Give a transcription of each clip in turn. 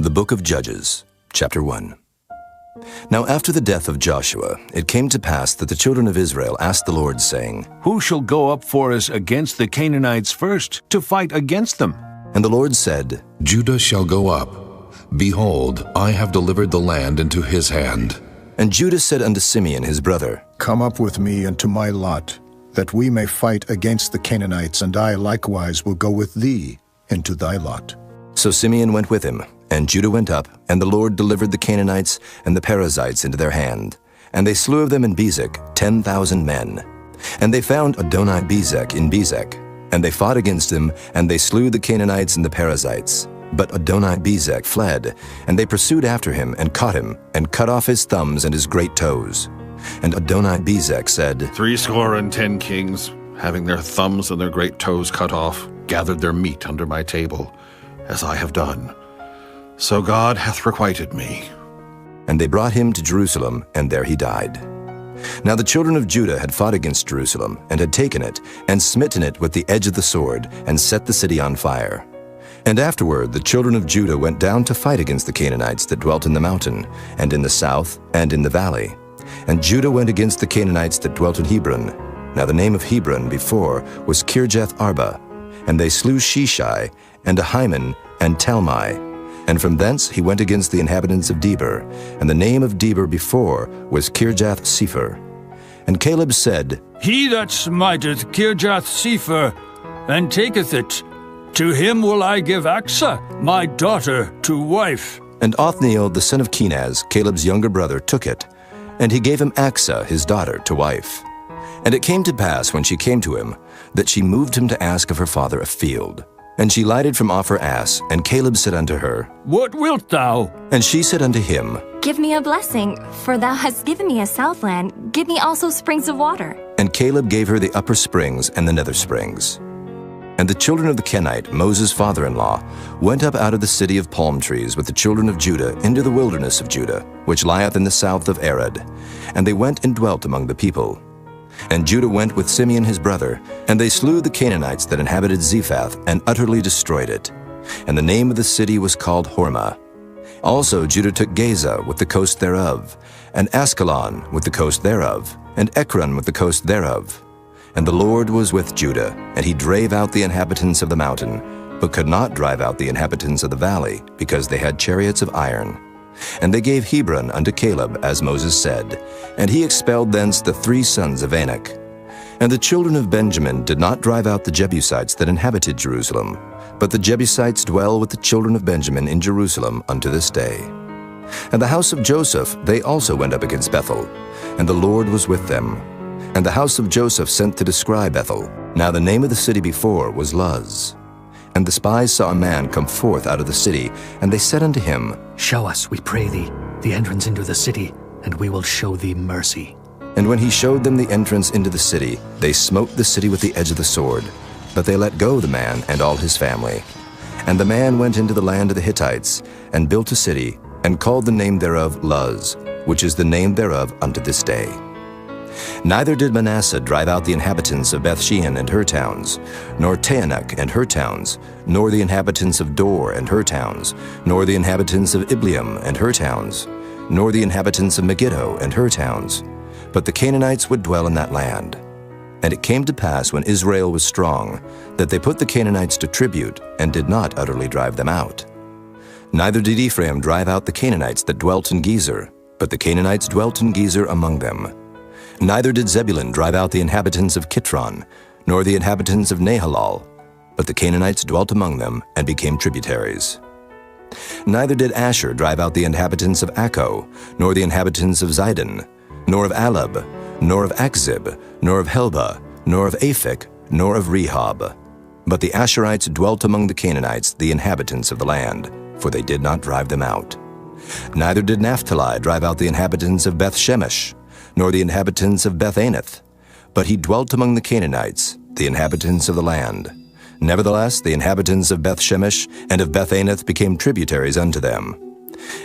The Book of Judges, Chapter 1. Now after the death of Joshua, it came to pass that the children of Israel asked the Lord, saying, Who shall go up for us against the Canaanites first, to fight against them? And the Lord said, Judah shall go up. Behold, I have delivered the land into his hand. And Judah said unto Simeon his brother, Come up with me into my lot, that we may fight against the Canaanites, and I likewise will go with thee into thy lot. So Simeon went with him, and Judah went up, and the Lord delivered the Canaanites and the Perizzites into their hand. And they slew of them in Bezek 10,000 men. And they found Adoni-Bezek in Bezek. And they fought against him, and they slew the Canaanites and the Perizzites. But Adoni-Bezek fled, and they pursued after him, and caught him, and cut off his thumbs and his great toes. And Adoni-Bezek said, 70 kings, having their thumbs and their great toes cut off, gathered their meat under my table, as I have done. So God hath requited me. And they brought him to Jerusalem, and there he died. Now the children of Judah had fought against Jerusalem, and had taken it, and smitten it with the edge of the sword, and set the city on fire. And afterward the children of Judah went down to fight against the Canaanites that dwelt in the mountain, and in the south, and in the valley. And Judah went against the Canaanites that dwelt in Hebron. Now the name of Hebron before was Kirjath Arba. And they slew Sheshai, and Ahiman, and Talmai. And from thence he went against the inhabitants of Debir, and the name of Debir before was Kirjath-Sepher. And Caleb said, He that smiteth Kirjath-Sepher, and taketh it, to him will I give Achsah, my daughter, to wife. And Othniel the son of Kenaz, Caleb's younger brother, took it, and he gave him Achsah his daughter to wife. And it came to pass, when she came to him, that she moved him to ask of her father a field. And she lighted from off her ass, and Caleb said unto her, What wilt thou? And she said unto him, Give me a blessing, for thou hast given me a southland. Give me also springs of water. And Caleb gave her the upper springs and the nether springs. And the children of the Kenite, Moses' father-in-law, went up out of the city of palm trees with the children of Judah into the wilderness of Judah, which lieth in the south of Arad. And they went and dwelt among the people. And Judah went with Simeon his brother, and they slew the Canaanites that inhabited Zephath, and utterly destroyed it. And the name of the city was called Hormah. Also Judah took Gaza with the coast thereof, and Askelon with the coast thereof, and Ekron with the coast thereof. And the Lord was with Judah, and he drave out the inhabitants of the mountain, but could not drive out the inhabitants of the valley, because they had chariots of iron. And they gave Hebron unto Caleb, as Moses said, and he expelled thence the 3 sons of Anak. And the children of Benjamin did not drive out the Jebusites that inhabited Jerusalem, but the Jebusites dwell with the children of Benjamin in Jerusalem unto this day. And the house of Joseph they also went up against Bethel, and the Lord was with them. And the house of Joseph sent to descry Bethel. Now the name of the city before was Luz. And the spies saw a man come forth out of the city, and they said unto him, Show us, we pray thee, the entrance into the city, and we will show thee mercy. And when he showed them the entrance into the city, they smote the city with the edge of the sword. But they let go the man and all his family. And the man went into the land of the Hittites, and built a city, and called the name thereof Luz, which is the name thereof unto this day. Neither did Manasseh drive out the inhabitants of Bethshean and her towns, nor Taanach and her towns, nor the inhabitants of Dor and her towns, nor the inhabitants of Ibleam and her towns, nor the inhabitants of Megiddo and her towns. But the Canaanites would dwell in that land. And it came to pass, when Israel was strong, that they put the Canaanites to tribute, and did not utterly drive them out. Neither did Ephraim drive out the Canaanites that dwelt in Gezer, but the Canaanites dwelt in Gezer among them. Neither did Zebulun drive out the inhabitants of Kitron, nor the inhabitants of Nahalal, but the Canaanites dwelt among them, and became tributaries. Neither did Asher drive out the inhabitants of Akko, nor the inhabitants of Zidon, nor of Alab, nor of Achzib, nor of Helba, nor of Aphik, nor of Rehob. But the Asherites dwelt among the Canaanites, the inhabitants of the land, for they did not drive them out. Neither did Naphtali drive out the inhabitants of Beth-Shemesh, nor the inhabitants of Beth-Anath, but he dwelt among the Canaanites, the inhabitants of the land. Nevertheless, the inhabitants of Beth-Shemesh and of Beth-Anath became tributaries unto them.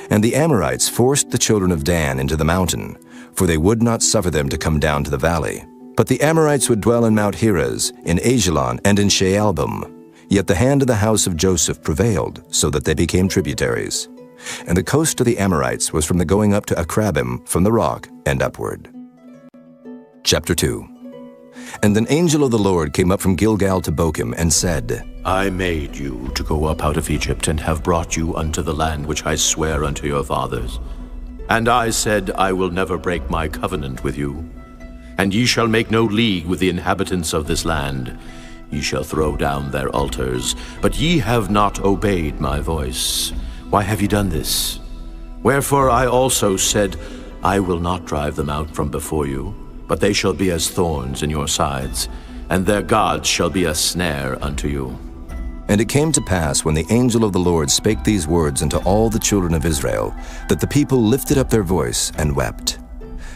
And the Amorites forced the children of Dan into the mountain, for they would not suffer them to come down to the valley. But the Amorites would dwell in Mount Heres, in Ajalon, and in Shaalbim. Yet the hand of the house of Joseph prevailed, so that they became tributaries. And the coast of the Amorites was from the going up to Akrabim from the rock and upward. Chapter 2. And an angel of the Lord came up from Gilgal to Bochim and said, I made you to go up out of Egypt, and have brought you unto the land which I swear unto your fathers. And I said, I will never break my covenant with you. And ye shall make no league with the inhabitants of this land. Ye shall throw down their altars, but ye have not obeyed my voice. Why have ye done this? Wherefore I also said, I will not drive them out from before you, but they shall be as thorns in your sides, and their gods shall be a snare unto you. And it came to pass, when the angel of the Lord spake these words unto all the children of Israel, that the people lifted up their voice and wept.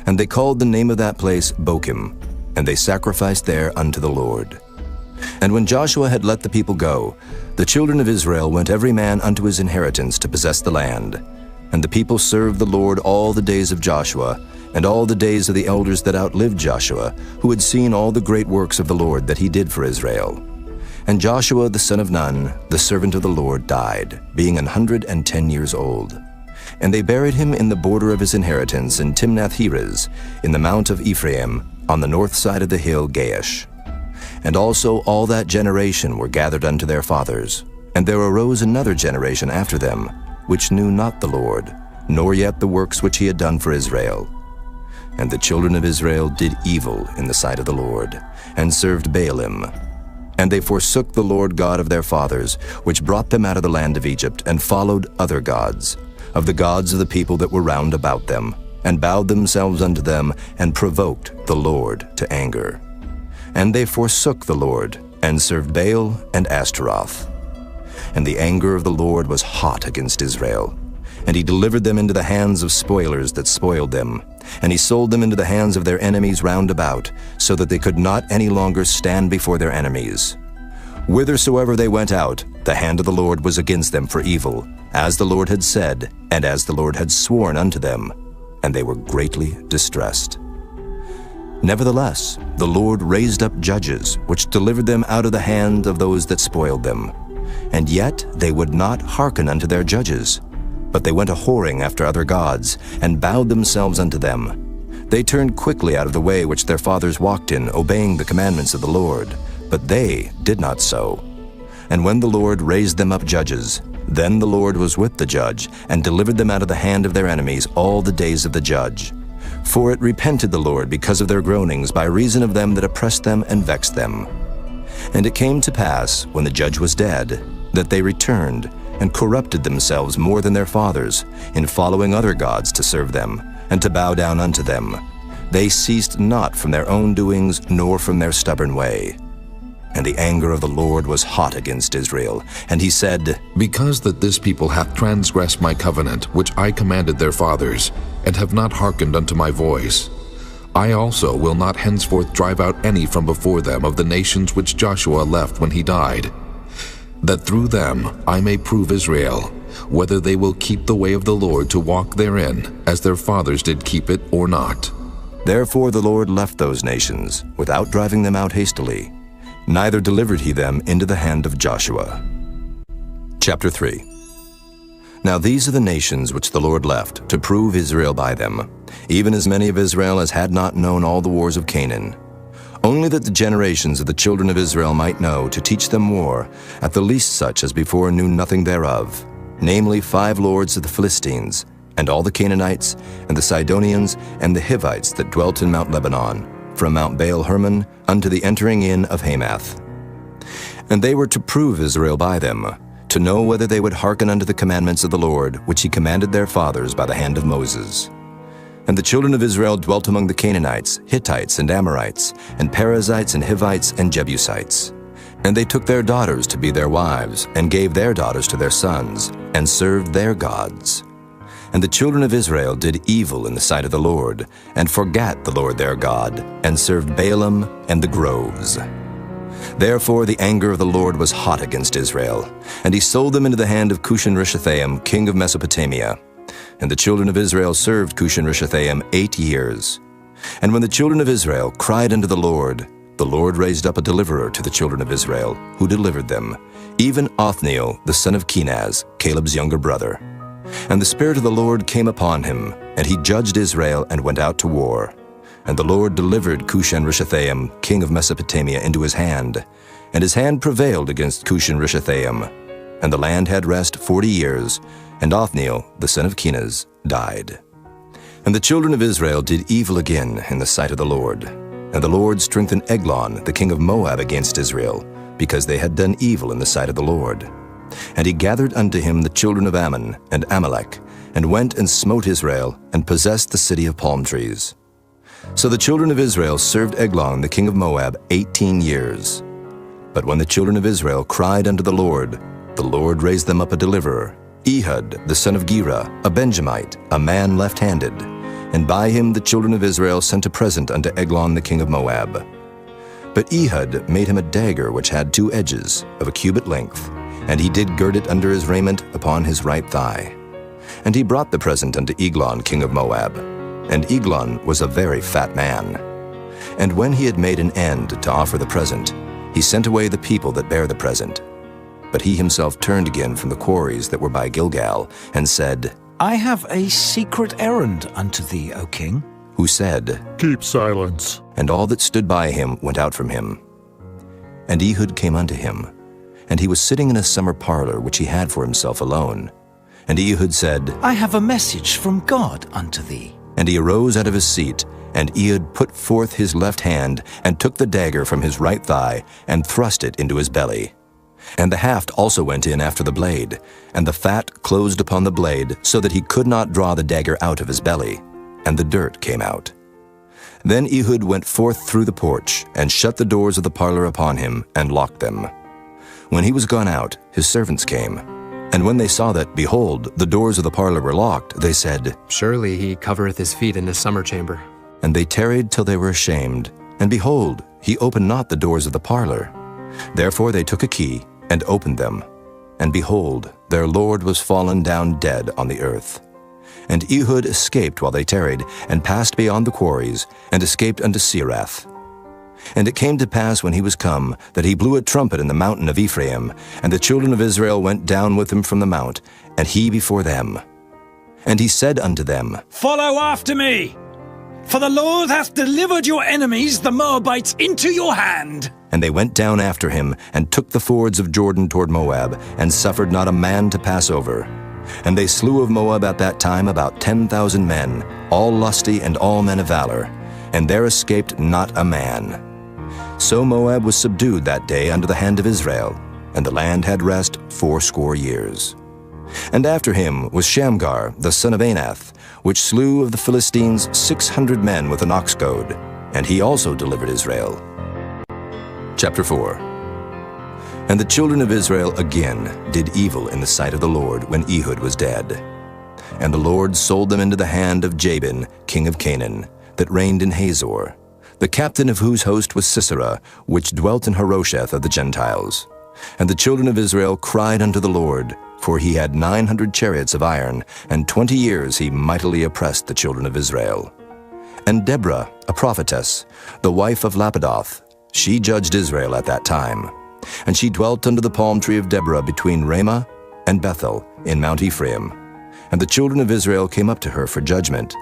And they called the name of that place Bochim, and they sacrificed there unto the Lord. And when Joshua had let the people go, the children of Israel went every man unto his inheritance to possess the land. And the people served the Lord all the days of Joshua, and all the days of the elders that outlived Joshua, who had seen all the great works of the Lord that he did for Israel. And Joshua the son of Nun, the servant of the Lord, died, being 110 years old. And they buried him in the border of his inheritance in Timnath-Heres, in the mount of Ephraim, on the north side of the hill Gaash. And also all that generation were gathered unto their fathers. And there arose another generation after them, which knew not the Lord, nor yet the works which he had done for Israel. And the children of Israel did evil in the sight of the Lord, and served Baalim. And they forsook the Lord God of their fathers, which brought them out of the land of Egypt, and followed other gods, of the gods of the people that were round about them, and bowed themselves unto them, and provoked the Lord to anger. And they forsook the Lord, and served Baal and Ashtaroth. And the anger of the Lord was hot against Israel. And he delivered them into the hands of spoilers that spoiled them. And he sold them into the hands of their enemies round about, so that they could not any longer stand before their enemies. Whithersoever they went out, the hand of the Lord was against them for evil, as the Lord had said, and as the Lord had sworn unto them, and they were greatly distressed. Nevertheless, the Lord raised up judges, which delivered them out of the hand of those that spoiled them. And yet they would not hearken unto their judges, but they went a-whoring after other gods, and bowed themselves unto them. They turned quickly out of the way which their fathers walked in, obeying the commandments of the Lord, but they did not so. And when the Lord raised them up judges, then the Lord was with the judge, and delivered them out of the hand of their enemies all the days of the judge. For it repented the Lord because of their groanings, by reason of them that oppressed them and vexed them. And it came to pass, when the judge was dead, that they returned, and corrupted themselves more than their fathers, in following other gods to serve them, and to bow down unto them. They ceased not from their own doings, nor from their stubborn way. And the anger of the Lord was hot against Israel, and he said, Because that this people hath transgressed my covenant, which I commanded their fathers, and have not hearkened unto my voice, I also will not henceforth drive out any from before them of the nations which Joshua left when he died, that through them I may prove Israel, whether they will keep the way of the Lord to walk therein, as their fathers did keep it, or not. Therefore the Lord left those nations, without driving them out hastily, neither delivered he them into the hand of Joshua. Chapter 3. Now these are the nations which the Lord left, to prove Israel by them, even as many of Israel as had not known all the wars of Canaan. Only that the generations of the children of Israel might know, to teach them war, at the least such as before knew nothing thereof, namely 5 lords of the Philistines, and all the Canaanites, and the Sidonians, and the Hivites that dwelt in Mount Lebanon, from Mount Baal-Hermon unto the entering in of Hamath. And they were to prove Israel by them, to know whether they would hearken unto the commandments of the Lord, which he commanded their fathers by the hand of Moses. And the children of Israel dwelt among the Canaanites, Hittites, and Amorites, and Perizzites, and Hivites, and Jebusites. And they took their daughters to be their wives, and gave their daughters to their sons, and served their gods. And the children of Israel did evil in the sight of the Lord, and forgat the Lord their God, and served Baalim and the groves. Therefore the anger of the Lord was hot against Israel, and he sold them into the hand of Cushan-Rishathaim, king of Mesopotamia. And the children of Israel served Cushan-Rishathaim 8 years. And when the children of Israel cried unto the Lord raised up a deliverer to the children of Israel, who delivered them, even Othniel the son of Kenaz, Caleb's younger brother. And the Spirit of the Lord came upon him, and he judged Israel and went out to war. And the Lord delivered Cushan-Rishathaim, king of Mesopotamia, into his hand, and his hand prevailed against Cushan-Rishathaim. And the land had rest 40 years, and Othniel, the son of Kenaz, died. And the children of Israel did evil again in the sight of the Lord. And the Lord strengthened Eglon, the king of Moab, against Israel, because they had done evil in the sight of the Lord. And he gathered unto him the children of Ammon and Amalek, and went and smote Israel, and possessed the city of palm trees. So the children of Israel served Eglon, the king of Moab, 18 years. But when the children of Israel cried unto the Lord raised them up a deliverer, Ehud, the son of Gera, a Benjamite, a man left-handed. And by him the children of Israel sent a present unto Eglon, the king of Moab. But Ehud made him a dagger which had 2 edges, of a cubit length, and he did gird it under his raiment upon his right thigh. And he brought the present unto Eglon, king of Moab. And Eglon was a very fat man. And when he had made an end to offer the present, he sent away the people that bare the present. But he himself turned again from the quarries that were by Gilgal, and said, I have a secret errand unto thee, O king. Who said, Keep silence. And all that stood by him went out from him. And Ehud came unto him, and he was sitting in a summer parlor which he had for himself alone. And Ehud said, I have a message from God unto thee. And he arose out of his seat, and Ehud put forth his left hand, and took the dagger from his right thigh, and thrust it into his belly. And the haft also went in after the blade, and the fat closed upon the blade, so that he could not draw the dagger out of his belly, and the dirt came out. Then Ehud went forth through the porch, and shut the doors of the parlor upon him, and locked them. When he was gone out, his servants came. And when they saw that, behold, the doors of the parlor were locked, they said, Surely he covereth his feet in his summer chamber. And they tarried till they were ashamed. And behold, he opened not the doors of the parlor. Therefore they took a key, and opened them. And behold, their lord was fallen down dead on the earth. And Ehud escaped while they tarried, and passed beyond the quarries, and escaped unto Serath. And it came to pass when he was come, that he blew a trumpet in the mountain of Ephraim, and the children of Israel went down with him from the mount, and he before them. And he said unto them, Follow after me, for the Lord hath delivered your enemies, the Moabites, into your hand. And they went down after him, and took the fords of Jordan toward Moab, and suffered not a man to pass over. And they slew of Moab at that time about 10,000 men, all lusty and all men of valor, and there escaped not a man. So Moab was subdued that day unto the hand of Israel, and the land had rest 80 years. And after him was Shamgar, the son of Anath, which slew of the Philistines 600 men with an ox goad, and he also delivered Israel. Chapter 4. And the children of Israel again did evil in the sight of the Lord when Ehud was dead. And the Lord sold them into the hand of Jabin, king of Canaan, that reigned in Hazor, the captain of whose host was Sisera, which dwelt in Harosheth of the Gentiles. And the children of Israel cried unto the Lord, for he had 900 chariots of iron, and 20 years he mightily oppressed the children of Israel. And Deborah, a prophetess, the wife of Lapidoth, she judged Israel at that time. And she dwelt under the palm tree of Deborah between Ramah and Bethel in Mount Ephraim. And the children of Israel came up to her for judgment.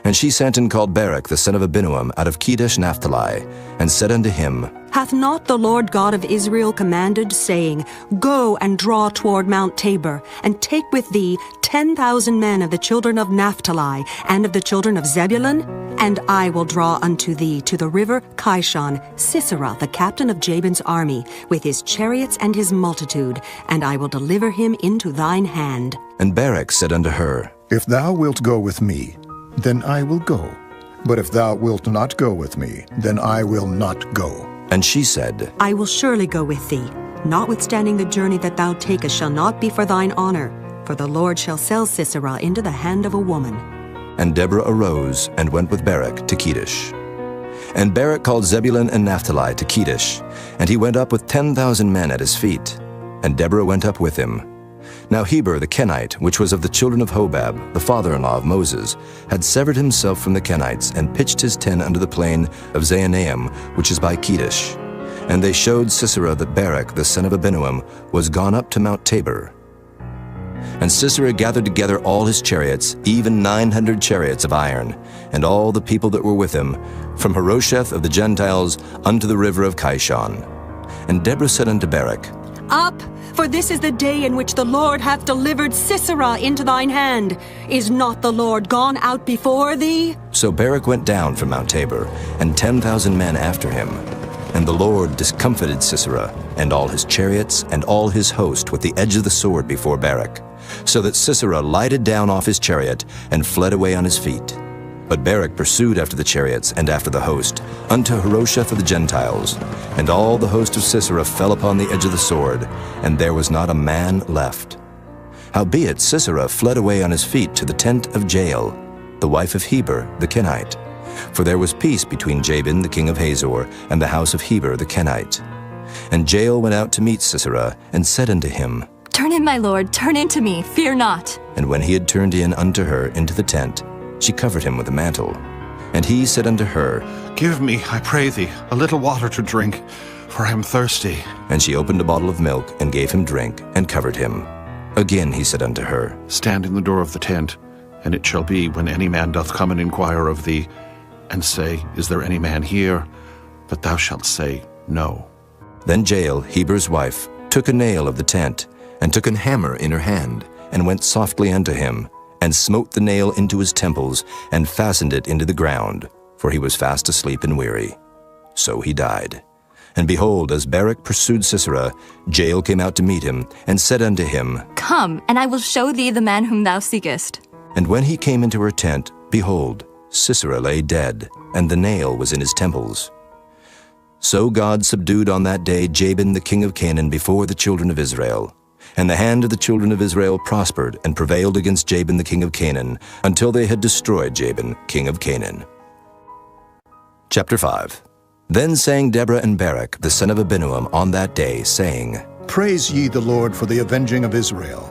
And she sent and called Barak the son of Abinuam out of Kedesh Naphtali, and said unto him, Hath not the Lord God of Israel commanded, saying, Go and draw toward Mount Tabor, and take with thee 10,000 men of the children of Naphtali, and of the children of Zebulun? And I will draw unto thee to the river Kishon Sisera, the captain of Jabin's army, with his chariots and his multitude, and I will deliver him into thine hand. And Barak said unto her, If thou wilt go with me, then I will go. But if thou wilt not go with me, then I will not go. And she said, I will surely go with thee. Notwithstanding the journey that thou takest shall not be for thine honor, for the Lord shall sell Sisera into the hand of a woman. And Deborah arose and went with Barak to Kedesh. And Barak called Zebulun and Naphtali to Kedesh, and he went up with 10,000 men at his feet. And Deborah went up with him. Now Heber the Kenite, which was of the children of Hobab, the father-in-law of Moses, had severed himself from the Kenites, and pitched his tent under the plain of Zaanaim, which is by Kedesh. And they showed Sisera that Barak the son of Abinuam was gone up to Mount Tabor. And Sisera gathered together all his chariots, even 900 chariots of iron, and all the people that were with him, from Harosheth of the Gentiles unto the river of Kishon. And Deborah said unto Barak, Up, for this is the day in which the Lord hath delivered Sisera into thine hand. Is not the Lord gone out before thee? So Barak went down from Mount Tabor, and 10,000 men after him. And the Lord discomfited Sisera, and all his chariots, and all his host with the edge of the sword before Barak, so that Sisera lighted down off his chariot, and fled away on his feet. But Barak pursued after the chariots, and after the host, unto Harosheth of the Gentiles. And all the host of Sisera fell upon the edge of the sword, and there was not a man left. Howbeit Sisera fled away on his feet to the tent of Jael, the wife of Heber the Kenite. For there was peace between Jabin the king of Hazor, and the house of Heber the Kenite. And Jael went out to meet Sisera, and said unto him, Turn in, my lord, turn in to me, fear not. And when he had turned in unto her into the tent, she covered him with a mantle. And he said unto her, Give me, I pray thee, a little water to drink, for I am thirsty. And she opened a bottle of milk, and gave him drink, and covered him. Again he said unto her, Stand in the door of the tent, and it shall be, when any man doth come and inquire of thee, and say, Is there any man here? But thou shalt say, No. Then Jael, Heber's wife, took a nail of the tent, and took an hammer in her hand, and went softly unto him, and smote the nail into his temples, and fastened it into the ground, for he was fast asleep and weary. So he died. And behold, as Barak pursued Sisera, Jael came out to meet him, and said unto him, Come, and I will show thee the man whom thou seekest. And when he came into her tent, behold, Sisera lay dead, and the nail was in his temples. So God subdued on that day Jabin the king of Canaan before the children of Israel. And the hand of the children of Israel prospered and prevailed against Jabin the king of Canaan, until they had destroyed Jabin, king of Canaan. Chapter 5. Then sang Deborah and Barak, the son of Abinoam, on that day, saying, Praise ye the Lord for the avenging of Israel,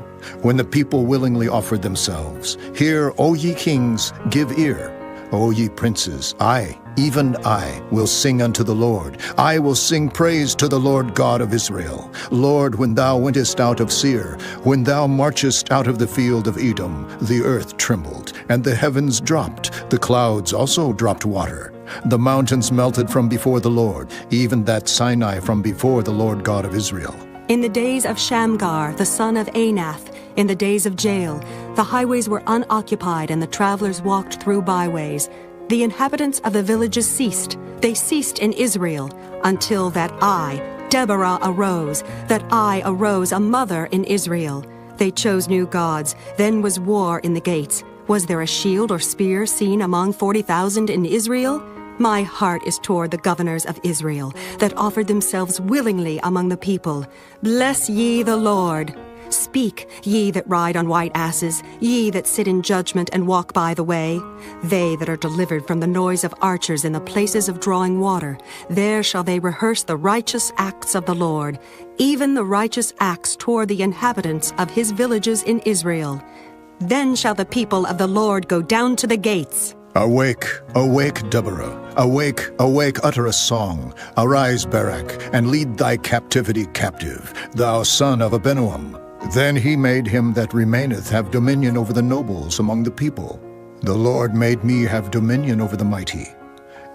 when the people willingly offered themselves. Hear, O ye kings, give ear. O ye princes, I, even I, will sing unto the Lord. I will sing praise to the Lord God of Israel. Lord, when thou wentest out of Seir, when thou marchest out of the field of Edom, the earth trembled, and the heavens dropped, the clouds also dropped water. The mountains melted from before the Lord, even that Sinai from before the Lord God of Israel. In the days of Shamgar, the son of Anath, in the days of Jael, the highways were unoccupied and the travelers walked through byways. The inhabitants of the villages ceased. They ceased in Israel, until that I, Deborah, arose, a mother in Israel. They chose new gods. Then was war in the gates. Was there a shield or spear seen among 40,000 in Israel? My heart is toward the governors of Israel, that offered themselves willingly among the people. Bless ye the Lord. Speak, ye that ride on white asses, ye that sit in judgment and walk by the way. They that are delivered from the noise of archers in the places of drawing water, there shall they rehearse the righteous acts of the Lord, even the righteous acts toward the inhabitants of his villages in Israel. Then shall the people of the Lord go down to the gates. Awake, awake, Deborah. Awake, awake, utter a song. Arise, Barak, and lead thy captivity captive, thou son of Abinoam. Then he made him that remaineth have dominion over the nobles among the people. The Lord made me have dominion over the mighty.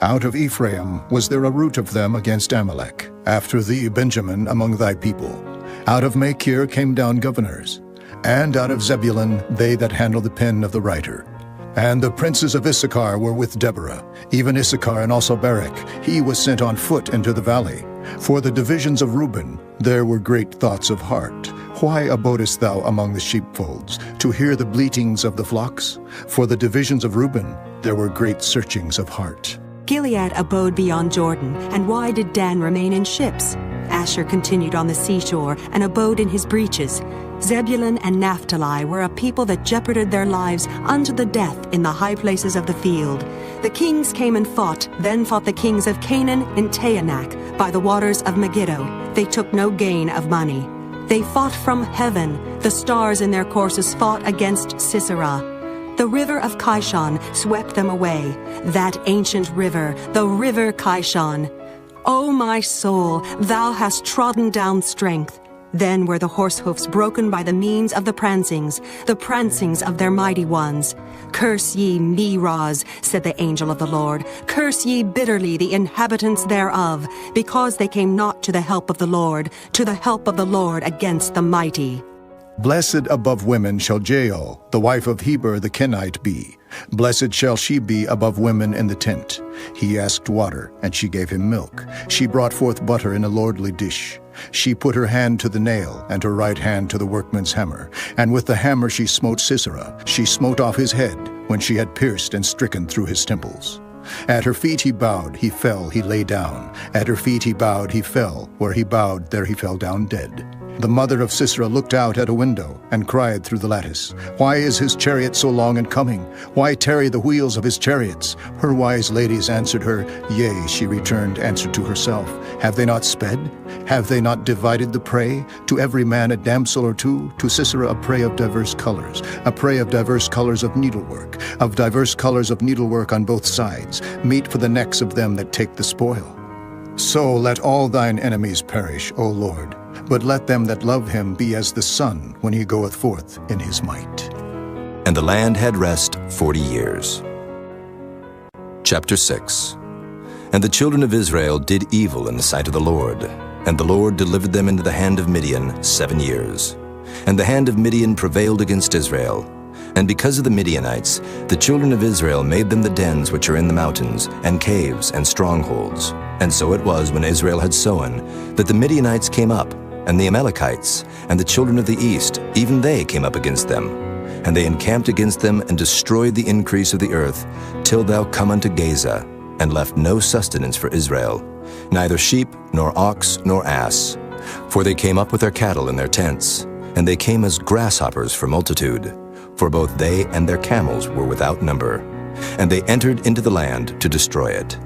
Out of Ephraim was there a root of them against Amalek. After thee, Benjamin, among thy people. Out of Machir came down governors. And out of Zebulun they that handle the pen of the writer. And the princes of Issachar were with Deborah, even Issachar and also Barak. He was sent on foot into the valley. For the divisions of Reuben there were great thoughts of heart. Why abodest thou among the sheepfolds, to hear the bleatings of the flocks? For the divisions of Reuben there were great searchings of heart. Gilead abode beyond Jordan, and why did Dan remain in ships? Asher continued on the seashore, and abode in his breaches. Zebulun and Naphtali were a people that jeoparded their lives unto the death in the high places of the field. The kings came and fought, then fought the kings of Canaan in Taanach, by the waters of Megiddo. They took no gain of money. They fought from heaven. The stars in their courses fought against Sisera. The river of Kishon swept them away, that ancient river, the river Kishon. O my soul, thou hast trodden down strength. Then were the horse hoofs broken by the means of the prancings of their mighty ones. Curse ye Meroz, said the angel of the Lord. Curse ye bitterly the inhabitants thereof, because they came not to the help of the Lord against the mighty. Blessed above women shall Jael, the wife of Heber the Kenite, be. Blessed shall she be above women in the tent. He asked water, and she gave him milk. She brought forth butter in a lordly dish. She put her hand to the nail, and her right hand to the workman's hammer. And with the hammer she smote Sisera. She smote off his head, when she had pierced and stricken through his temples. At her feet he bowed, he fell, he lay down. At her feet he bowed, he fell. Where he bowed, there he fell down dead. The mother of Sisera looked out at a window, and cried through the lattice, Why is his chariot so long in coming? Why tarry the wheels of his chariots? Her wise ladies answered her, Yea, she returned answer to herself. Have they not sped? Have they not divided the prey? To every man a damsel or two, to Sisera a prey of diverse colors of needlework, of diverse colors of needlework on both sides, meat for the necks of them that take the spoil. So let all thine enemies perish, O Lord, but let them that love him be as the sun when he goeth forth in his might. And the land had rest 40 years. Chapter 6. And the children of Israel did evil in the sight of the Lord, and the Lord delivered them into the hand of Midian 7 years. And the hand of Midian prevailed against Israel. And because of the Midianites, the children of Israel made them the dens which are in the mountains, and caves, and strongholds. And so it was, when Israel had sown, that the Midianites came up, and the Amalekites, and the children of the east, even they came up against them. And they encamped against them, and destroyed the increase of the earth, till thou come unto Gaza, and left no sustenance for Israel, neither sheep, nor ox, nor ass. For they came up with their cattle in their tents, and they came as grasshoppers for multitude. For both they and their camels were without number. And they entered into the land to destroy it.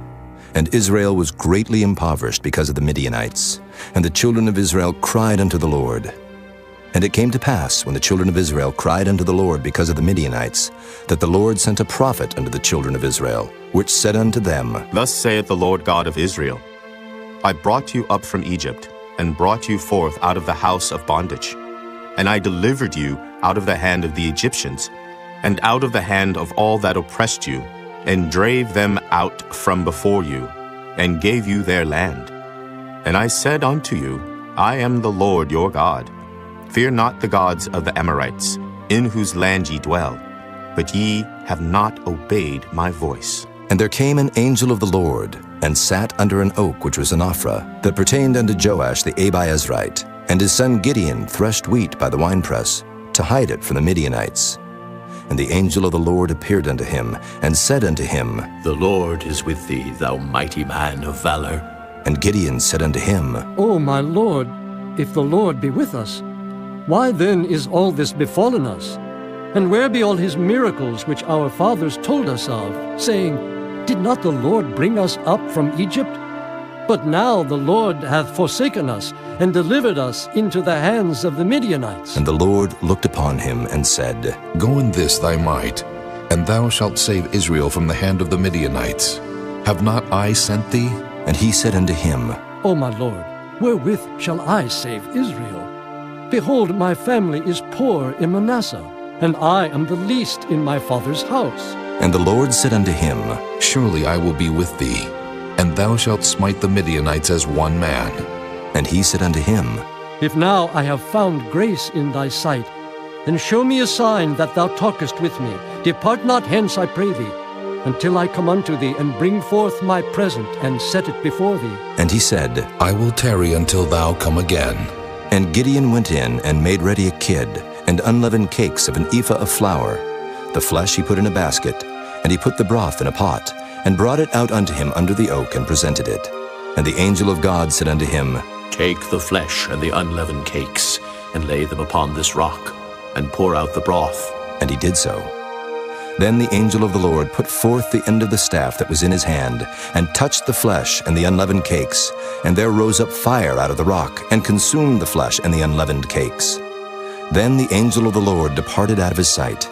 And Israel was greatly impoverished because of the Midianites. And the children of Israel cried unto the Lord. And it came to pass, when the children of Israel cried unto the Lord because of the Midianites, that the Lord sent a prophet unto the children of Israel, which said unto them, Thus saith the Lord God of Israel, I brought you up from Egypt, and brought you forth out of the house of bondage. And I delivered you out of the hand of the Egyptians, and out of the hand of all that oppressed you, and drave them out from before you, and gave you their land. And I said unto you, I am the Lord your God. Fear not the gods of the Amorites, in whose land ye dwell, but ye have not obeyed my voice. And there came an angel of the Lord, and sat under an oak which was in Ophrah, that pertained unto Joash the Abiezrite. And his son Gideon threshed wheat by the winepress, to hide it from the Midianites. And the angel of the Lord appeared unto him, and said unto him, The Lord is with thee, thou mighty man of valor. And Gideon said unto him, O my Lord, if the Lord be with us, why then is all this befallen us? And where be all his miracles which our fathers told us of, saying, Did not the Lord bring us up from Egypt? But now the Lord hath forsaken us, and delivered us into the hands of the Midianites. And the Lord looked upon him, and said, Go in this thy might, and thou shalt save Israel from the hand of the Midianites. Have not I sent thee? And he said unto him, O my Lord, wherewith shall I save Israel? Behold, my family is poor in Manasseh, and I am the least in my father's house. And the Lord said unto him, Surely I will be with thee, and thou shalt smite the Midianites as one man. And he said unto him, If now I have found grace in thy sight, then show me a sign that thou talkest with me. Depart not hence, I pray thee, until I come unto thee, and bring forth my present, and set it before thee. And he said, I will tarry until thou come again. And Gideon went in, and made ready a kid, and unleavened cakes of an ephah of flour. The flesh he put in a basket, and he put the broth in a pot, and brought it out unto him under the oak, and presented it. And the angel of God said unto him, Take the flesh and the unleavened cakes, and lay them upon this rock, and pour out the broth. And he did so. Then the angel of the Lord put forth the end of the staff that was in his hand, and touched the flesh and the unleavened cakes. And there rose up fire out of the rock, and consumed the flesh and the unleavened cakes. Then the angel of the Lord departed out of his sight.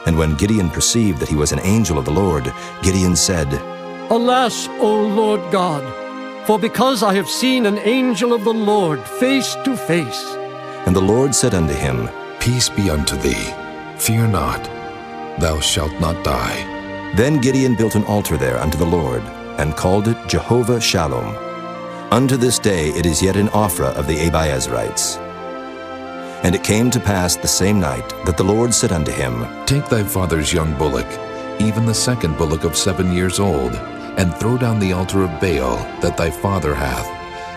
And when Gideon perceived that he was an angel of the Lord, Gideon said, Alas, O Lord God, for because I have seen an angel of the Lord face to face, And the Lord said unto him, Peace be unto thee. Fear not. Thou shalt not die. Then Gideon built an altar there unto the Lord, and called it Jehovah Shalom. Unto this day it is yet in Ophrah of the Abiezrites. And it came to pass the same night that the Lord said unto him, Take thy father's young bullock, even the second bullock of 7 years old, and throw down the altar of Baal that thy father hath,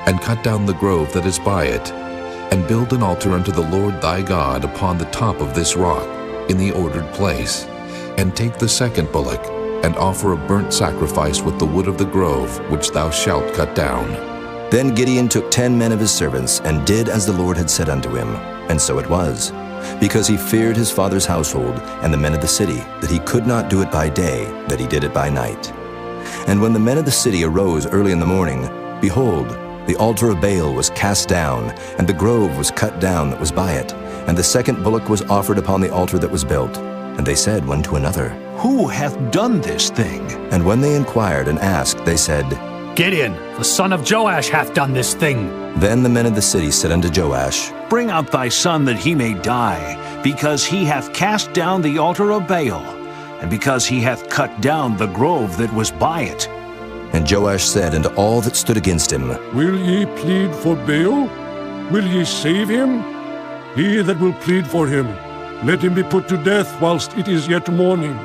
and cut down the grove that is by it, and build an altar unto the Lord thy God upon the top of this rock, in the ordered place. And take the second bullock, and offer a burnt sacrifice with the wood of the grove which thou shalt cut down. Then Gideon took 10 men of his servants, and did as the Lord had said unto him. And so it was, because he feared his father's household and the men of the city, that he could not do it by day, that he did it by night. And when the men of the city arose early in the morning, behold, the altar of Baal was cast down, and the grove was cut down that was by it, and the second bullock was offered upon the altar that was built. And they said one to another, Who hath done this thing? And when they inquired and asked, they said, Gideon, the son of Joash, hath done this thing. Then the men of the city said unto Joash, Bring out thy son that he may die, because he hath cast down the altar of Baal, and because he hath cut down the grove that was by it. And Joash said unto all that stood against him, Will ye plead for Baal? Will ye save him? He that will plead for him, let him be put to death whilst it is yet morning.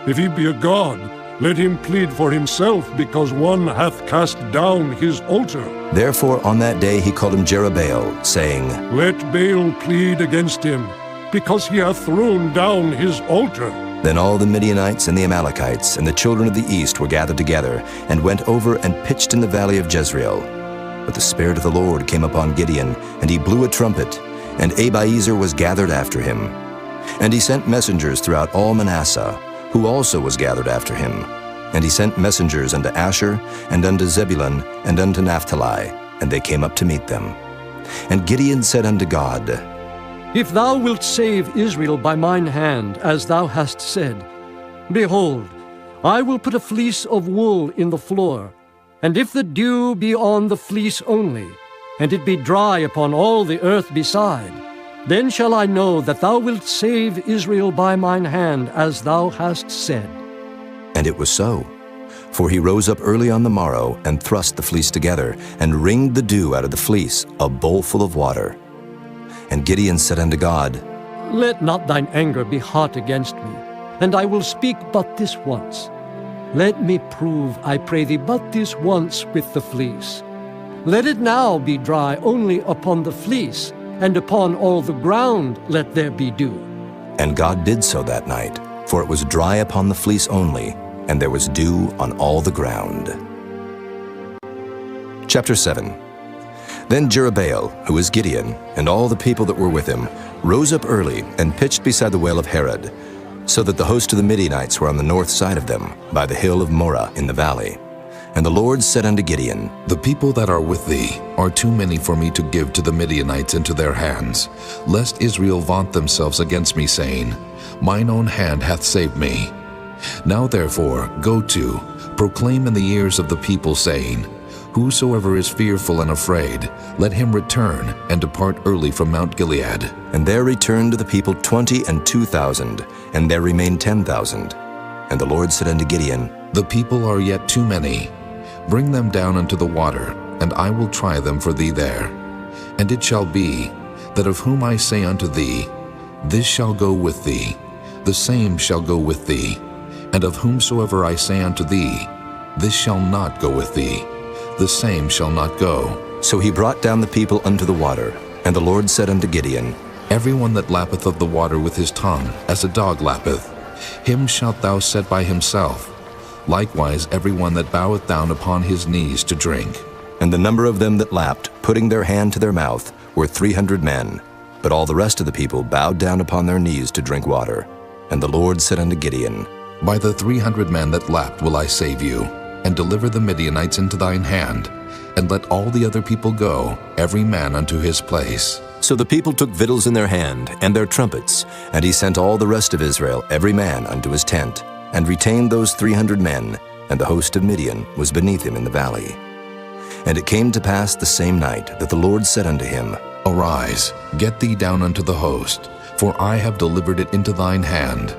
If he be a god, let him plead for himself, because one hath cast down his altar. Therefore on that day he called him Jerubbaal, saying, Let Baal plead against him, because he hath thrown down his altar. Then all the Midianites and the Amalekites and the children of the east were gathered together, and went over and pitched in the valley of Jezreel. But the Spirit of the Lord came upon Gideon, and he blew a trumpet, and Abiezer was gathered after him. And he sent messengers throughout all Manasseh, who also was gathered after him. And he sent messengers unto Asher, and unto Zebulun, and unto Naphtali, and they came up to meet them. And Gideon said unto God, If thou wilt save Israel by mine hand, as thou hast said, behold, I will put a fleece of wool in the floor, and if the dew be on the fleece only, and it be dry upon all the earth beside, then shall I know that thou wilt save Israel by mine hand, as thou hast said. And it was so. For he rose up early on the morrow, and thrust the fleece together, and wringed the dew out of the fleece, a bowl full of water. And Gideon said unto God, Let not thine anger be hot against me, and I will speak but this once. Let me prove, I pray thee, but this once with the fleece. Let it now be dry only upon the fleece, and upon all the ground let there be dew. And God did so that night, for it was dry upon the fleece only, and there was dew on all the ground. Chapter 7. Then Jerubbaal, who is Gideon, and all the people that were with him, rose up early and pitched beside the well of Harod, so that the host of the Midianites were on the north side of them, by the hill of Moreh in the valley. And the Lord said unto Gideon, The people that are with thee are too many for me to give to the Midianites into their hands, lest Israel vaunt themselves against me, saying, Mine own hand hath saved me. Now therefore go to, proclaim in the ears of the people, saying, Whosoever is fearful and afraid, let him return and depart early from Mount Gilead. And there returned to the people 22,000, and there remained 10,000. And the Lord said unto Gideon, The people are yet too many. Bring them down unto the water, and I will try them for thee there. And it shall be, that of whom I say unto thee, This shall go with thee, the same shall go with thee. And of whomsoever I say unto thee, This shall not go with thee, the same shall not go. So he brought down the people unto the water. And the Lord said unto Gideon, Everyone that lappeth of the water with his tongue, as a dog lappeth, him shalt thou set by himself. Likewise everyone that boweth down upon his knees to drink. And the number of them that lapped, putting their hand to their mouth, were 300 men. But all the rest of the people bowed down upon their knees to drink water. And the Lord said unto Gideon, By the 300 men that lapped will I save you, and deliver the Midianites into thine hand, and let all the other people go, every man unto his place. So the people took victuals in their hand, and their trumpets, and he sent all the rest of Israel, every man unto his tent, and retained those 300 men, and the host of Midian was beneath him in the valley. And it came to pass the same night that the Lord said unto him, Arise, get thee down unto the host, for I have delivered it into thine hand.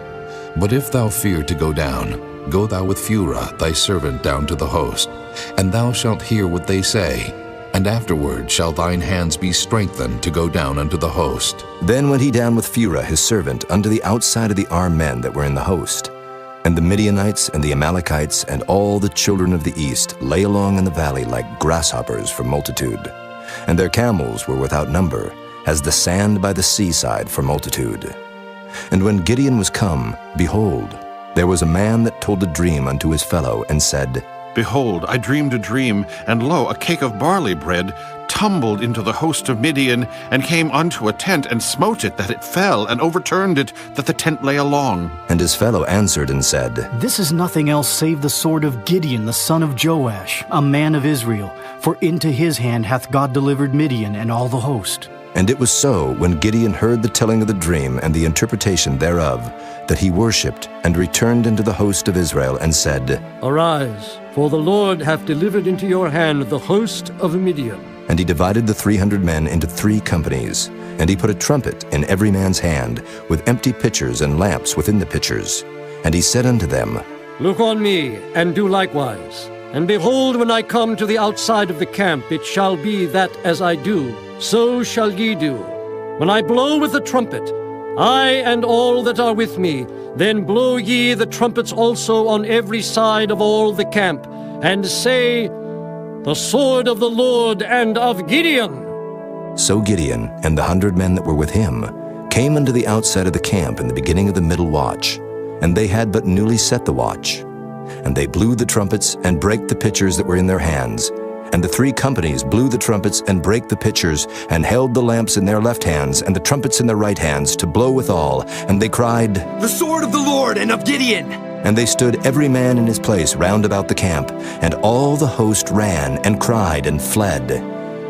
But if thou fear to go down, go thou with Phurah thy servant down to the host, and thou shalt hear what they say, and afterward shall thine hands be strengthened to go down unto the host. Then went he down with Phurah his servant unto the outside of the armed men that were in the host. And the Midianites and the Amalekites and all the children of the east lay along in the valley like grasshoppers for multitude. And their camels were without number, as the sand by the seaside for multitude. And when Gideon was come, behold, there was a man that told a dream unto his fellow, and said, Behold, I dreamed a dream, and lo, a cake of barley bread tumbled into the host of Midian, and came unto a tent, and smote it, that it fell, and overturned it, that the tent lay along. And his fellow answered and said, This is nothing else save the sword of Gideon the son of Joash, a man of Israel, for into his hand hath God delivered Midian and all the host. And it was so, when Gideon heard the telling of the dream and the interpretation thereof, that he worshipped, and returned into the host of Israel, and said, Arise, for the Lord hath delivered into your hand the host of Midian. And he divided the 300 men into 3 companies, and he put a trumpet in every man's hand, with empty pitchers and lamps within the pitchers. And he said unto them, Look on me, and do likewise. And behold, when I come to the outside of the camp, it shall be that as I do, so shall ye do. When I blow with the trumpet, I and all that are with me, then blow ye the trumpets also on every side of all the camp, and say, The sword of the Lord and of Gideon. So Gideon and the 100 men that were with him came unto the outside of the camp in the beginning of the middle watch, and they had but newly set the watch. And they blew the trumpets and brake the pitchers that were in their hands. And the 3 companies blew the trumpets and brake the pitchers, and held the lamps in their left hands and the trumpets in their right hands to blow withal. And they cried, The sword of the Lord and of Gideon. And they stood every man in his place round about the camp, and all the host ran and cried and fled.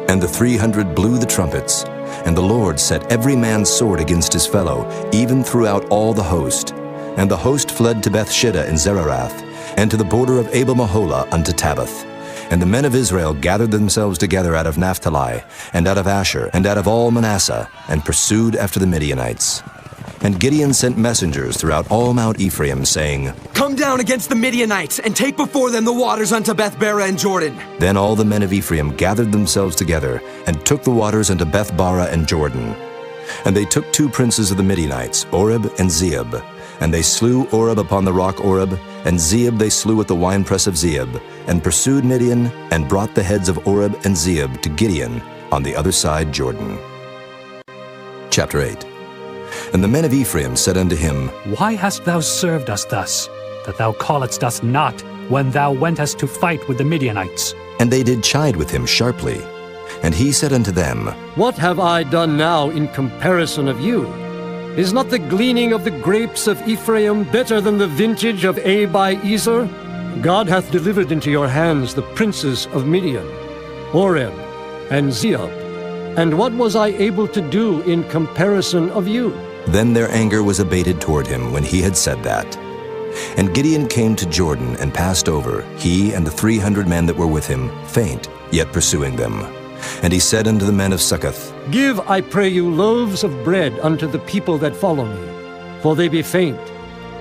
And the 300 blew the trumpets, and the Lord set every man's sword against his fellow, even throughout all the host. And the host fled to Bethshida in Zererath, and to the border of Abel-Meholah unto Tabbath. And the men of Israel gathered themselves together out of Naphtali, and out of Asher, and out of all Manasseh, and pursued after the Midianites. And Gideon sent messengers throughout all Mount Ephraim, saying, Come down against the Midianites, and take before them the waters unto Beth-barah and Jordan. Then all the men of Ephraim gathered themselves together, and took the waters unto Beth-barah and Jordan. And they took 2 princes of the Midianites, Oreb and Zeeb. And they slew Oreb upon the rock Oreb, and Zeeb they slew at the winepress of Zeeb, and pursued Midian, and brought the heads of Oreb and Zeeb to Gideon on the other side Jordan. Chapter 8. And the men of Ephraim said unto him, Why hast thou served us thus, that thou calledst us not when thou wentest to fight with the Midianites? And they did chide with him sharply. And he said unto them, What have I done now in comparison of you? Is not the gleaning of the grapes of Ephraim better than the vintage of Abi-Ezer? God hath delivered into your hands the princes of Midian, Oreb and Zeeb. And what was I able to do in comparison of you? Then their anger was abated toward him when he had said that. And Gideon came to Jordan and passed over, he and the 300 men that were with him, faint, yet pursuing them. And he said unto the men of Succoth, Give, I pray you, loaves of bread unto the people that follow me, for they be faint.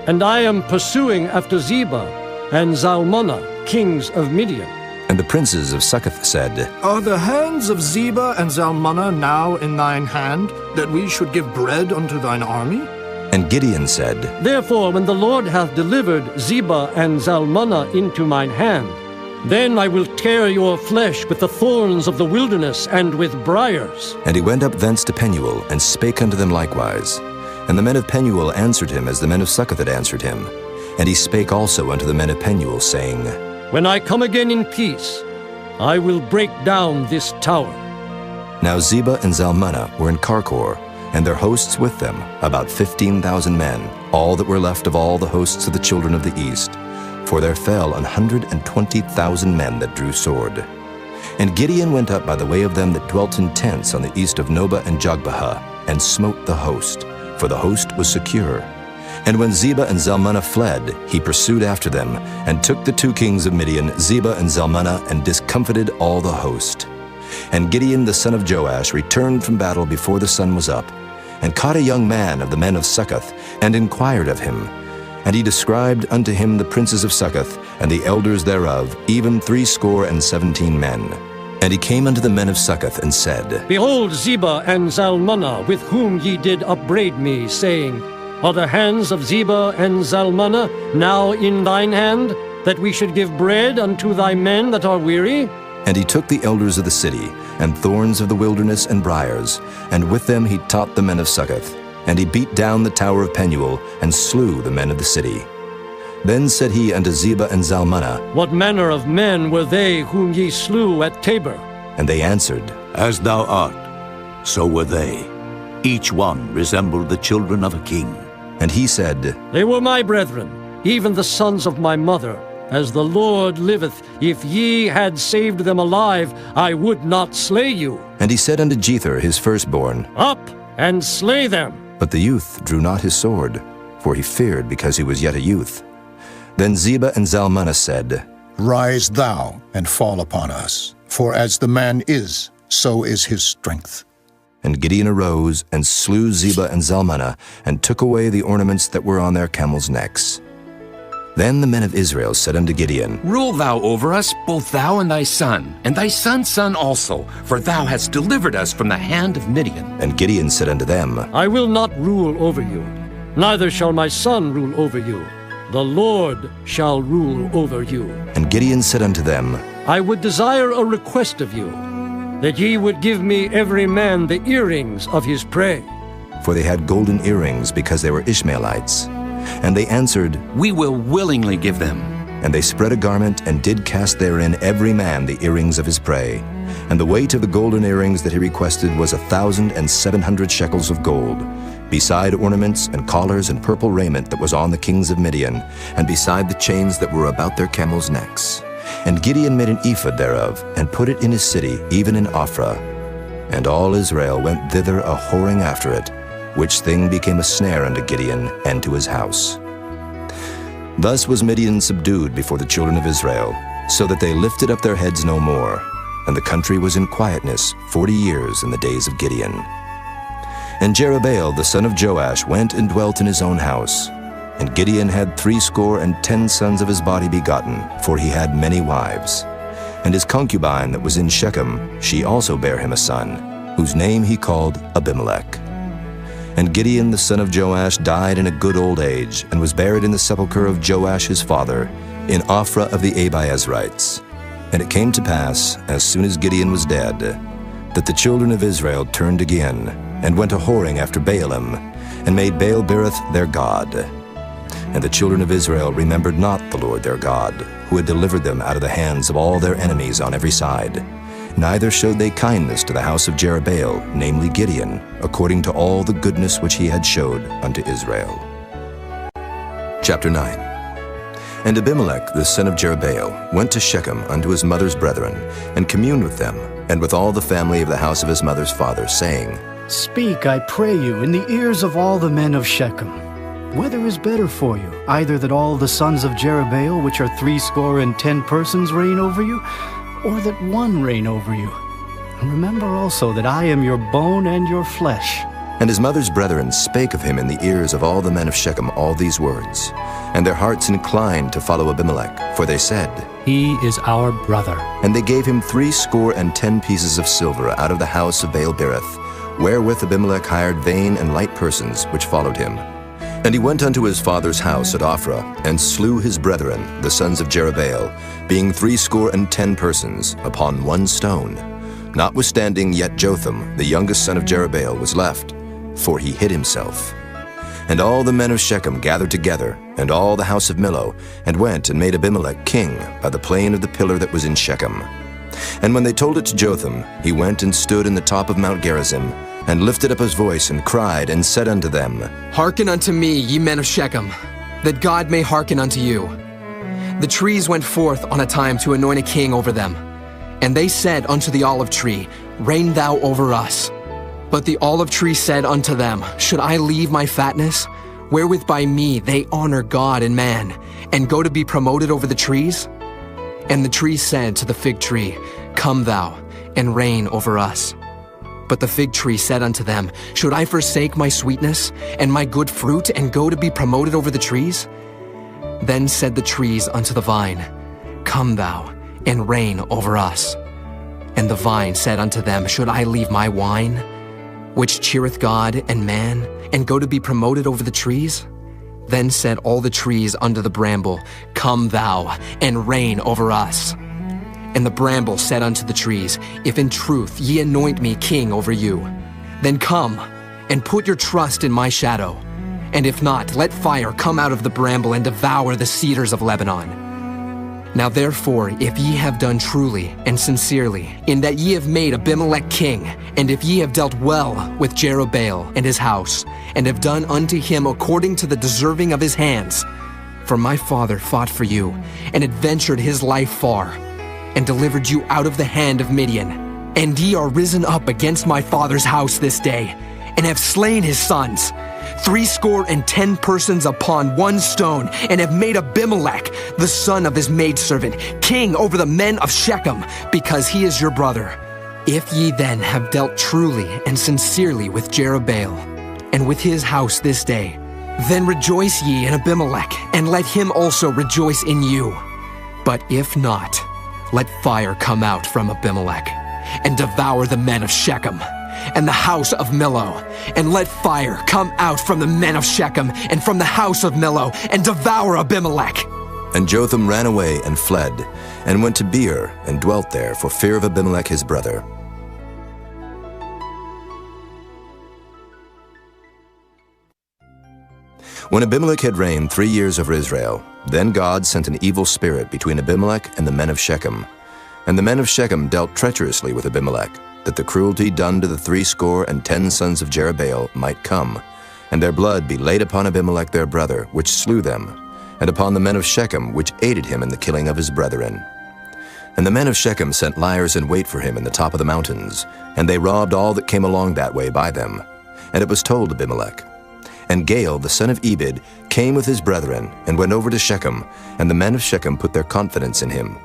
And I am pursuing after Zebah and Zalmunna, kings of Midian. And the princes of Succoth said, Are the hands of Zebah and Zalmunna now in thine hand, that we should give bread unto thine army? And Gideon said, Therefore, when the Lord hath delivered Zebah and Zalmunna into mine hand, then I will tear your flesh with the thorns of the wilderness and with briars. And he went up thence to Penuel, and spake unto them likewise. And the men of Penuel answered him as the men of Succoth had answered him. And he spake also unto the men of Penuel, saying, When I come again in peace, I will break down this tower. Now Zebah and Zalmunna were in Karkor, and their hosts with them, about 15,000 men, all that were left of all the hosts of the children of the east. For there fell 120,000 men that drew sword. And Gideon went up by the way of them that dwelt in tents on the east of Nobah and Jogbehah, and smote the host, for the host was secure. And when Zebah and Zalmunna fled, he pursued after them, and took the 2 kings of Midian, Zebah and Zalmunna, and discomfited all the host. And Gideon the son of Joash returned from battle before the sun was up, and caught a young man of the men of Succoth, and inquired of him. And he described unto him the princes of Succoth, and the elders thereof, even 70 men. And he came unto the men of Succoth, and said, Behold Zebah and Zalmunna, with whom ye did upbraid me, saying, Are the hands of Zebah and Zalmunna now in thine hand, that we should give bread unto thy men that are weary? And he took the elders of the city, and thorns of the wilderness and briars, and with them he taught the men of Succoth. And he beat down the tower of Penuel, and slew the men of the city. Then said he unto Zebah and Zalmunna, What manner of men were they whom ye slew at Tabor? And they answered, As thou art, so were they. Each one resembled the children of a king. And he said, They were my brethren, even the sons of my mother. As the Lord liveth, if ye had saved them alive, I would not slay you. And he said unto Jether his firstborn, Up and slay them. But the youth drew not his sword, for he feared because he was yet a youth. Then Zebah and Zalmunna said, Rise thou and fall upon us, for as the man is, so is his strength. And Gideon arose and slew Zebah and Zalmunna, and took away the ornaments that were on their camels' necks. Then the men of Israel said unto Gideon, Rule thou over us, both thou and thy son, and thy son's son also, for thou hast delivered us from the hand of Midian. And Gideon said unto them, I will not rule over you, neither shall my son rule over you. The Lord shall rule over you. And Gideon said unto them, I would desire a request of you, that ye would give me every man the earrings of his prey. For they had golden earrings, because they were Ishmaelites. And they answered, We will willingly give them. And they spread a garment, and did cast therein every man the earrings of his prey. And the weight of the golden earrings that he requested was 1,700 shekels of gold, beside ornaments and collars and purple raiment that was on the kings of Midian, and beside the chains that were about their camels' necks. And Gideon made an ephod thereof, and put it in his city, even in Ophrah. And all Israel went thither a whoring after it, which thing became a snare unto Gideon and to his house. Thus was Midian subdued before the children of Israel, so that they lifted up their heads no more, and the country was in quietness 40 years in the days of Gideon. And Jerubbaal the son of Joash went and dwelt in his own house. And Gideon had 70 sons of his body begotten, for he had many wives. And his concubine that was in Shechem, she also bare him a son, whose name he called Abimelech. And Gideon the son of Joash died in a good old age, and was buried in the sepulchre of Joash his father, in Ophrah of the Abiezrites. And it came to pass, as soon as Gideon was dead, that the children of Israel turned again, and went a whoring after Baalim, and made Baal-berith their god. And the children of Israel remembered not the Lord their God, who had delivered them out of the hands of all their enemies on every side. Neither showed they kindness to the house of Jerubbaal, namely Gideon, according to all the goodness which he had showed unto Israel. Chapter 9. And Abimelech the son of Jerubbaal went to Shechem unto his mother's brethren, and communed with them, and with all the family of the house of his mother's father, saying, Speak, I pray you, in the ears of all the men of Shechem. Whether is better for you, either that all the sons of Jerubbaal, which are 70 persons, reign over you, or that one reign over you? And remember also that I am your bone and your flesh. And his mother's brethren spake of him in the ears of all the men of Shechem all these words. And their hearts inclined to follow Abimelech, for they said, He is our brother. And they gave him 70 pieces of silver out of the house of Baal-berith, wherewith Abimelech hired vain and light persons which followed him. And he went unto his father's house at Ophrah, and slew his brethren, the sons of Jerubbaal, being 70 persons, upon one stone. Notwithstanding yet Jotham, the youngest son of Jerubbaal, was left, for he hid himself. And all the men of Shechem gathered together, and all the house of Millo, and went and made Abimelech king by the plain of the pillar that was in Shechem. And when they told it to Jotham, he went and stood in the top of Mount Gerizim, and lifted up his voice, and cried, and said unto them, Hearken unto me, ye men of Shechem, that God may hearken unto you. The trees went forth on a time to anoint a king over them. And they said unto the olive tree, Reign thou over us. But the olive tree said unto them, Should I leave my fatness, wherewith by me they honor God and man, and go to be promoted over the trees? And the tree said to the fig tree, Come thou, and reign over us. But the fig tree said unto them, Should I forsake my sweetness and my good fruit, and go to be promoted over the trees? Then said the trees unto the vine, Come thou, and reign over us. And the vine said unto them, Should I leave my wine, which cheereth God and man, and go to be promoted over the trees? Then said all the trees unto the bramble, Come thou, and reign over us. And the bramble said unto the trees, If in truth ye anoint me king over you, then come, and put your trust in my shadow. And if not, let fire come out of the bramble, and devour the cedars of Lebanon. Now therefore, if ye have done truly and sincerely, in that ye have made Abimelech king, and if ye have dealt well with Jerubbaal and his house, and have done unto him according to the deserving of his hands, for my father fought for you, and adventured his life far, and delivered you out of the hand of Midian. And ye are risen up against my father's house this day, and have slain his sons, 70 persons upon one stone, and have made Abimelech, the son of his maidservant, king over the men of Shechem, because he is your brother. If ye then have dealt truly and sincerely with Jerubbaal, and with his house this day, then rejoice ye in Abimelech, and let him also rejoice in you. But if not, let fire come out from Abimelech, and devour the men of Shechem, and the house of Millo. And let fire come out from the men of Shechem, and from the house of Millo, and devour Abimelech. And Jotham ran away and fled, and went to Beer, and dwelt there for fear of Abimelech his brother. When Abimelech had reigned 3 years over Israel, then God sent an evil spirit between Abimelech and the men of Shechem. And the men of Shechem dealt treacherously with Abimelech, that the cruelty done to the 70 sons of Jerubbaal might come, and their blood be laid upon Abimelech their brother, which slew them, and upon the men of Shechem, which aided him in the killing of his brethren. And the men of Shechem sent liers in wait for him in the top of the mountains, and they robbed all that came along that way by them. And it was told Abimelech. And Gaal, the son of Ebed, came with his brethren, and went over to Shechem, and the men of Shechem put their confidence in him.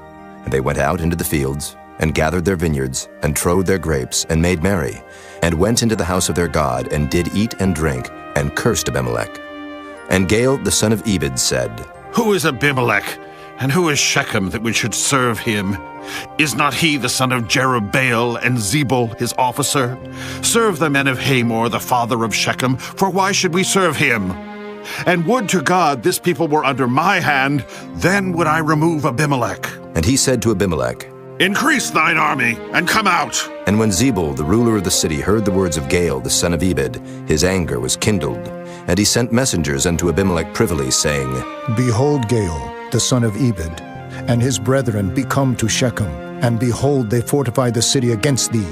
And they went out into the fields, and gathered their vineyards, and trode their grapes, and made merry, and went into the house of their God, and did eat and drink, and cursed Abimelech. And Gaal, the son of Ebed, said, Who is Abimelech, and who is Shechem that we should serve him? Is not he the son of Jerubbaal, and Zebul his officer? Serve the men of Hamor, the father of Shechem, for why should we serve him? And would to God this people were under my hand, then would I remove Abimelech. And he said to Abimelech, Increase thine army, and come out. And when Zebul, the ruler of the city, heard the words of Gaal, the son of Ebed, his anger was kindled. And he sent messengers unto Abimelech privily, saying, Behold, Gaal, the son of Ebed, and his brethren be come to Shechem, and behold, they fortify the city against thee.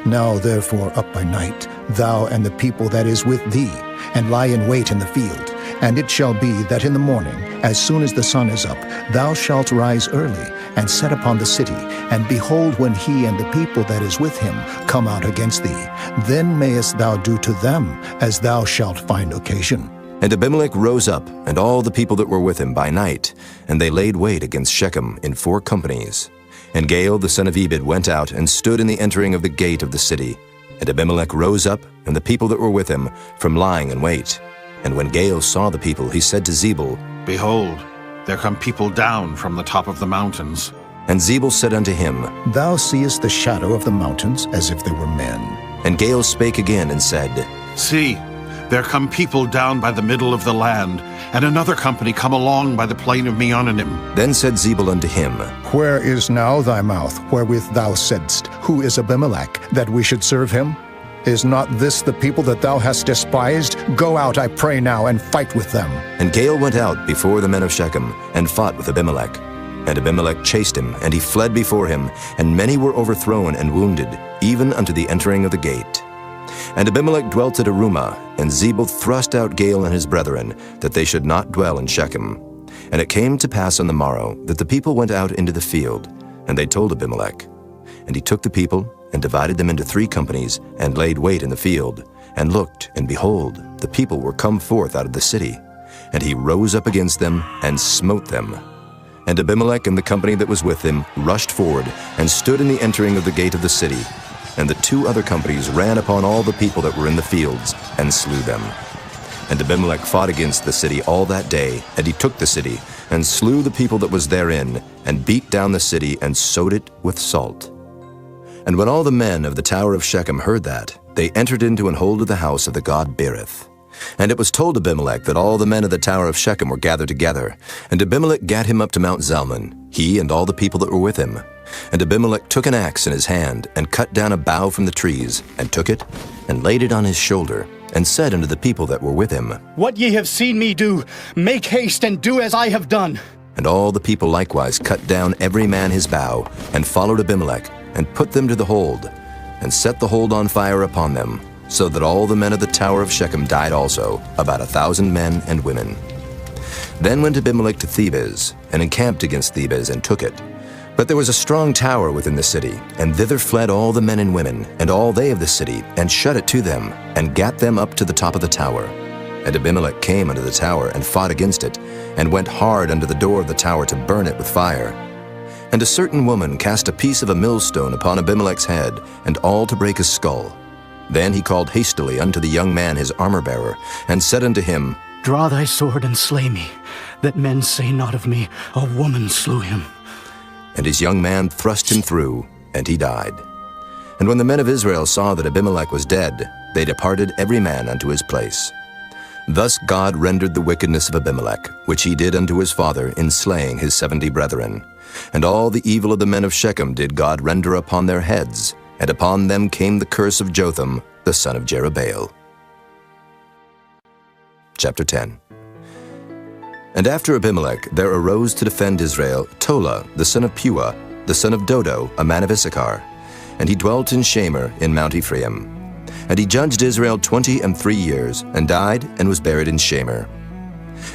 Now therefore up by night, thou and the people that is with thee, and lie in wait in the field. And it shall be that in the morning, as soon as the sun is up, thou shalt rise early, and set upon the city. And behold, when he and the people that is with him come out against thee, then mayest thou do to them as thou shalt find occasion. And Abimelech rose up, and all the people that were with him by night, and they laid wait against Shechem in 4 companies. And Gaal the son of Ebed went out, and stood in the entering of the gate of the city. And Abimelech rose up, and the people that were with him, from lying in wait. And when Gaal saw the people, he said to Zebul, Behold, there come people down from the top of the mountains. And Zebul said unto him, Thou seest the shadow of the mountains as if they were men. And Gaal spake again and said, See, there come people down by the middle of the land, and another company come along by the plain of Meonanim. Then said Zebul unto him, Where is now thy mouth, wherewith thou saidst, Who is Abimelech, that we should serve him? Is not this the people that thou hast despised? Go out, I pray now, and fight with them. And Gaal went out before the men of Shechem, and fought with Abimelech. And Abimelech chased him, and he fled before him, and many were overthrown and wounded, even unto the entering of the gate. And Abimelech dwelt at Arumah, and Zebul thrust out Gaal and his brethren, that they should not dwell in Shechem. And it came to pass on the morrow, that the people went out into the field, and they told Abimelech. And he took the people, and divided them into 3 companies, and laid wait in the field, and looked, and behold, the people were come forth out of the city. And he rose up against them, and smote them. And Abimelech and the company that was with him rushed forward and stood in the entering of the gate of the city. And the 2 other companies ran upon all the people that were in the fields and slew them. And Abimelech fought against the city all that day, and he took the city, and slew the people that was therein, and beat down the city, and sowed it with salt. And when all the men of the tower of Shechem heard that, they entered into and hold of the house of the god Berith. And it was told Abimelech that all the men of the tower of Shechem were gathered together. And Abimelech gat him up to Mount Zalmon, he and all the people that were with him. And Abimelech took an axe in his hand, and cut down a bough from the trees, and took it, and laid it on his shoulder, and said unto the people that were with him, What ye have seen me do, make haste and do as I have done. And all the people likewise cut down every man his bough, and followed Abimelech, and put them to the hold, and set the hold on fire upon them, so that all the men of the tower of Shechem died also, about 1,000 men and women. Then went Abimelech to Thebez, and encamped against Thebez, and took it. But there was a strong tower within the city, and thither fled all the men and women, and all they of the city, and shut it to them, and gat them up to the top of the tower. And Abimelech came unto the tower, and fought against it, and went hard unto the door of the tower to burn it with fire. And a certain woman cast a piece of a millstone upon Abimelech's head, and all to break his skull. Then he called hastily unto the young man his armor-bearer, and said unto him, Draw thy sword and slay me, that men say not of me, A woman slew him. And his young man thrust him through, and he died. And when the men of Israel saw that Abimelech was dead, they departed every man unto his place. Thus God rendered the wickedness of Abimelech, which he did unto his father in slaying his 70 brethren. And all the evil of the men of Shechem did God render upon their heads, and upon them came the curse of Jotham, the son of Jerubbaal. Chapter 10. And after Abimelech there arose to defend Israel Tola, the son of Puah, the son of Dodo, a man of Issachar. And he dwelt in Shamir in Mount Ephraim. And he judged Israel 23 years, and died, and was buried in Shamir.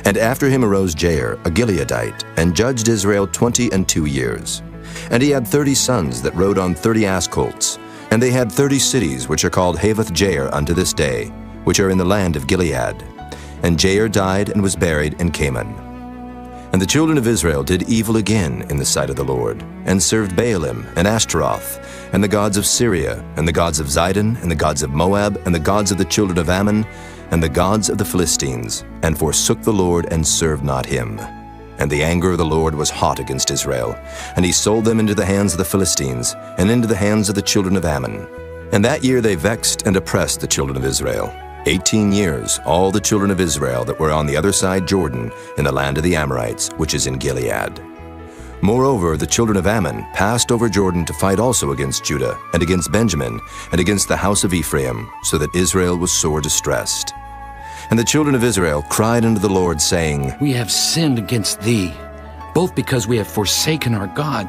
And after him arose Jair, a Gileadite, and judged Israel 22 years. And he had 30 sons that rode on 30 ass colts. And they had 30 cities, which are called Havoth Jair unto this day, which are in the land of Gilead. And Jair died and was buried in Canaan. And the children of Israel did evil again in the sight of the Lord, and served Baalim and Ashtaroth, and the gods of Syria, and the gods of Zidon, and the gods of Moab, and the gods of the children of Ammon, and the gods of the Philistines, and forsook the Lord, and served not him. And the anger of the Lord was hot against Israel, and he sold them into the hands of the Philistines, and into the hands of the children of Ammon. And that year they vexed and oppressed the children of Israel. 18 years, all the children of Israel that were on the other side Jordan, in the land of the Amorites, which is in Gilead. Moreover, the children of Ammon passed over Jordan to fight also against Judah, and against Benjamin, and against the house of Ephraim, so that Israel was sore distressed. And the children of Israel cried unto the Lord, saying, We have sinned against thee, both because we have forsaken our God,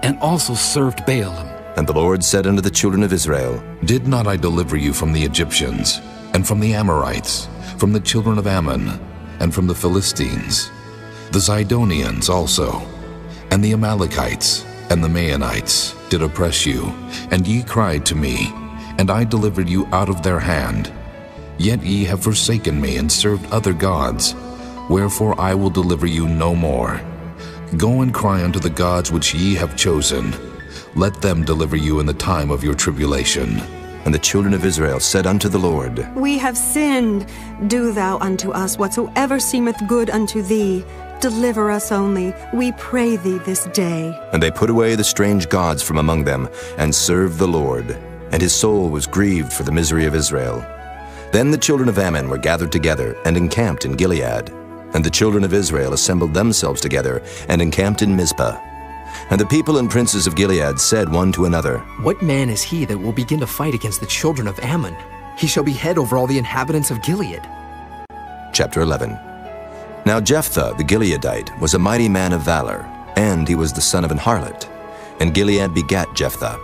and also served Baalim. And the Lord said unto the children of Israel, Did not I deliver you from the Egyptians, and from the Amorites, from the children of Ammon, and from the Philistines, the Zidonians also, and the Amalekites, and the Maonites did oppress you, and ye cried to me, and I delivered you out of their hand. Yet ye have forsaken me, and served other gods, wherefore I will deliver you no more. Go and cry unto the gods which ye have chosen. Let them deliver you in the time of your tribulation. And the children of Israel said unto the Lord, We have sinned. Do thou unto us whatsoever seemeth good unto thee. Deliver us only, we pray thee this day. And they put away the strange gods from among them, and served the Lord. And his soul was grieved for the misery of Israel. Then the children of Ammon were gathered together, and encamped in Gilead. And the children of Israel assembled themselves together, and encamped in Mizpah. And the people and princes of Gilead said one to another, What man is he that will begin to fight against the children of Ammon? He shall be head over all the inhabitants of Gilead. Chapter 11. Now Jephthah the Gileadite was a mighty man of valor, and he was the son of an harlot. And Gilead begat Jephthah.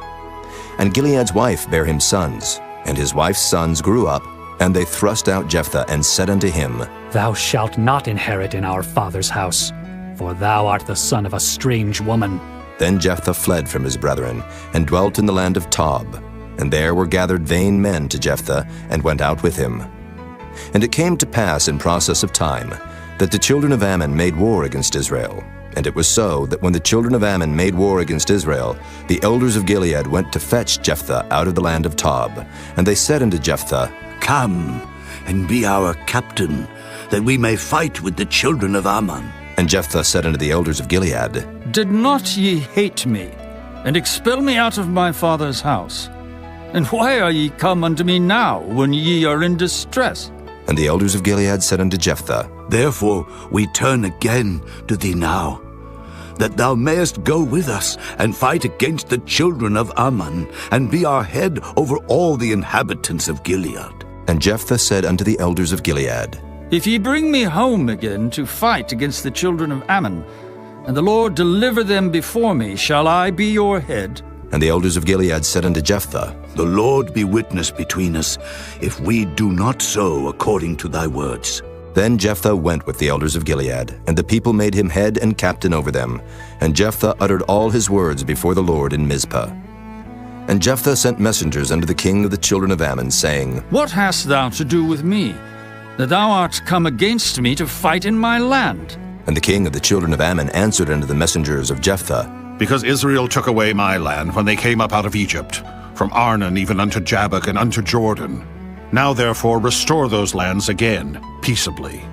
And Gilead's wife bare him sons, and his wife's sons grew up, and they thrust out Jephthah, and said unto him, Thou shalt not inherit in our father's house, for thou art the son of a strange woman. Then Jephthah fled from his brethren, and dwelt in the land of Tob. And there were gathered vain men to Jephthah, and went out with him. And it came to pass in process of time, that the children of Ammon made war against Israel. And it was so that when the children of Ammon made war against Israel, the elders of Gilead went to fetch Jephthah out of the land of Tob. And they said unto Jephthah, Come, and be our captain, that we may fight with the children of Ammon. And Jephthah said unto the elders of Gilead, Did not ye hate me, and expel me out of my father's house? And why are ye come unto me now, when ye are in distress? And the elders of Gilead said unto Jephthah, Therefore we turn again to thee now, that thou mayest go with us and fight against the children of Ammon, and be our head over all the inhabitants of Gilead. And Jephthah said unto the elders of Gilead, If ye bring me home again to fight against the children of Ammon, and the Lord deliver them before me, shall I be your head? And the elders of Gilead said unto Jephthah, The Lord be witness between us, if we do not so according to thy words. Then Jephthah went with the elders of Gilead, and the people made him head and captain over them. And Jephthah uttered all his words before the Lord in Mizpah. And Jephthah sent messengers unto the king of the children of Ammon, saying, What hast thou to do with me, that thou art come against me to fight in my land? And the king of the children of Ammon answered unto the messengers of Jephthah, Because Israel took away my land when they came up out of Egypt, from Arnon even unto Jabbok and unto Jordan. Now therefore restore those lands again, peaceably.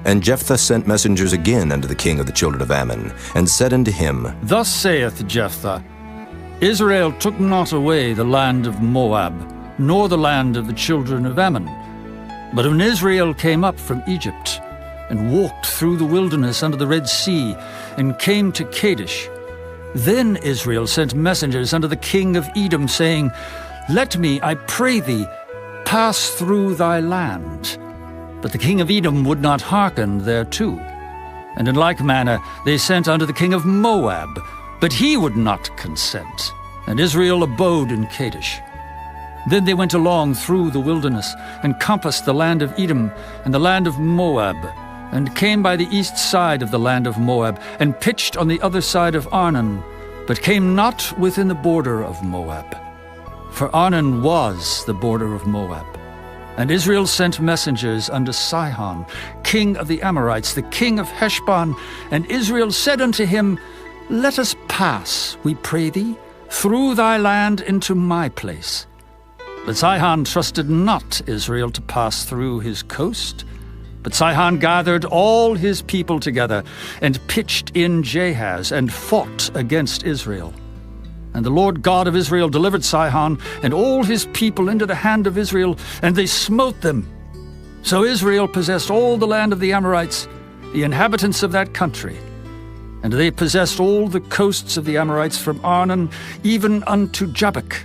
And Jephthah sent messengers again unto the king of the children of Ammon, and said unto him, Thus saith Jephthah, Israel took not away the land of Moab, nor the land of the children of Ammon. But when Israel came up from Egypt, and walked through the wilderness under the Red Sea, and came to Kadesh, then Israel sent messengers unto the king of Edom, saying, Let me, I pray thee, pass through thy land. But the king of Edom would not hearken thereto. And in like manner they sent unto the king of Moab, but he would not consent. And Israel abode in Kadesh. Then they went along through the wilderness, and compassed the land of Edom and the land of Moab, and came by the east side of the land of Moab, and pitched on the other side of Arnon, but came not within the border of Moab. For Arnon was the border of Moab. And Israel sent messengers unto Sihon, king of the Amorites, the king of Heshbon. And Israel said unto him, Let us pass, we pray thee, through thy land into my place. But Sihon trusted not Israel to pass through his coast. But Sihon gathered all his people together, and pitched in Jahaz, and fought against Israel. And the Lord God of Israel delivered Sihon and all his people into the hand of Israel, and they smote them. So Israel possessed all the land of the Amorites, the inhabitants of that country. And they possessed all the coasts of the Amorites from Arnon even unto Jabbok,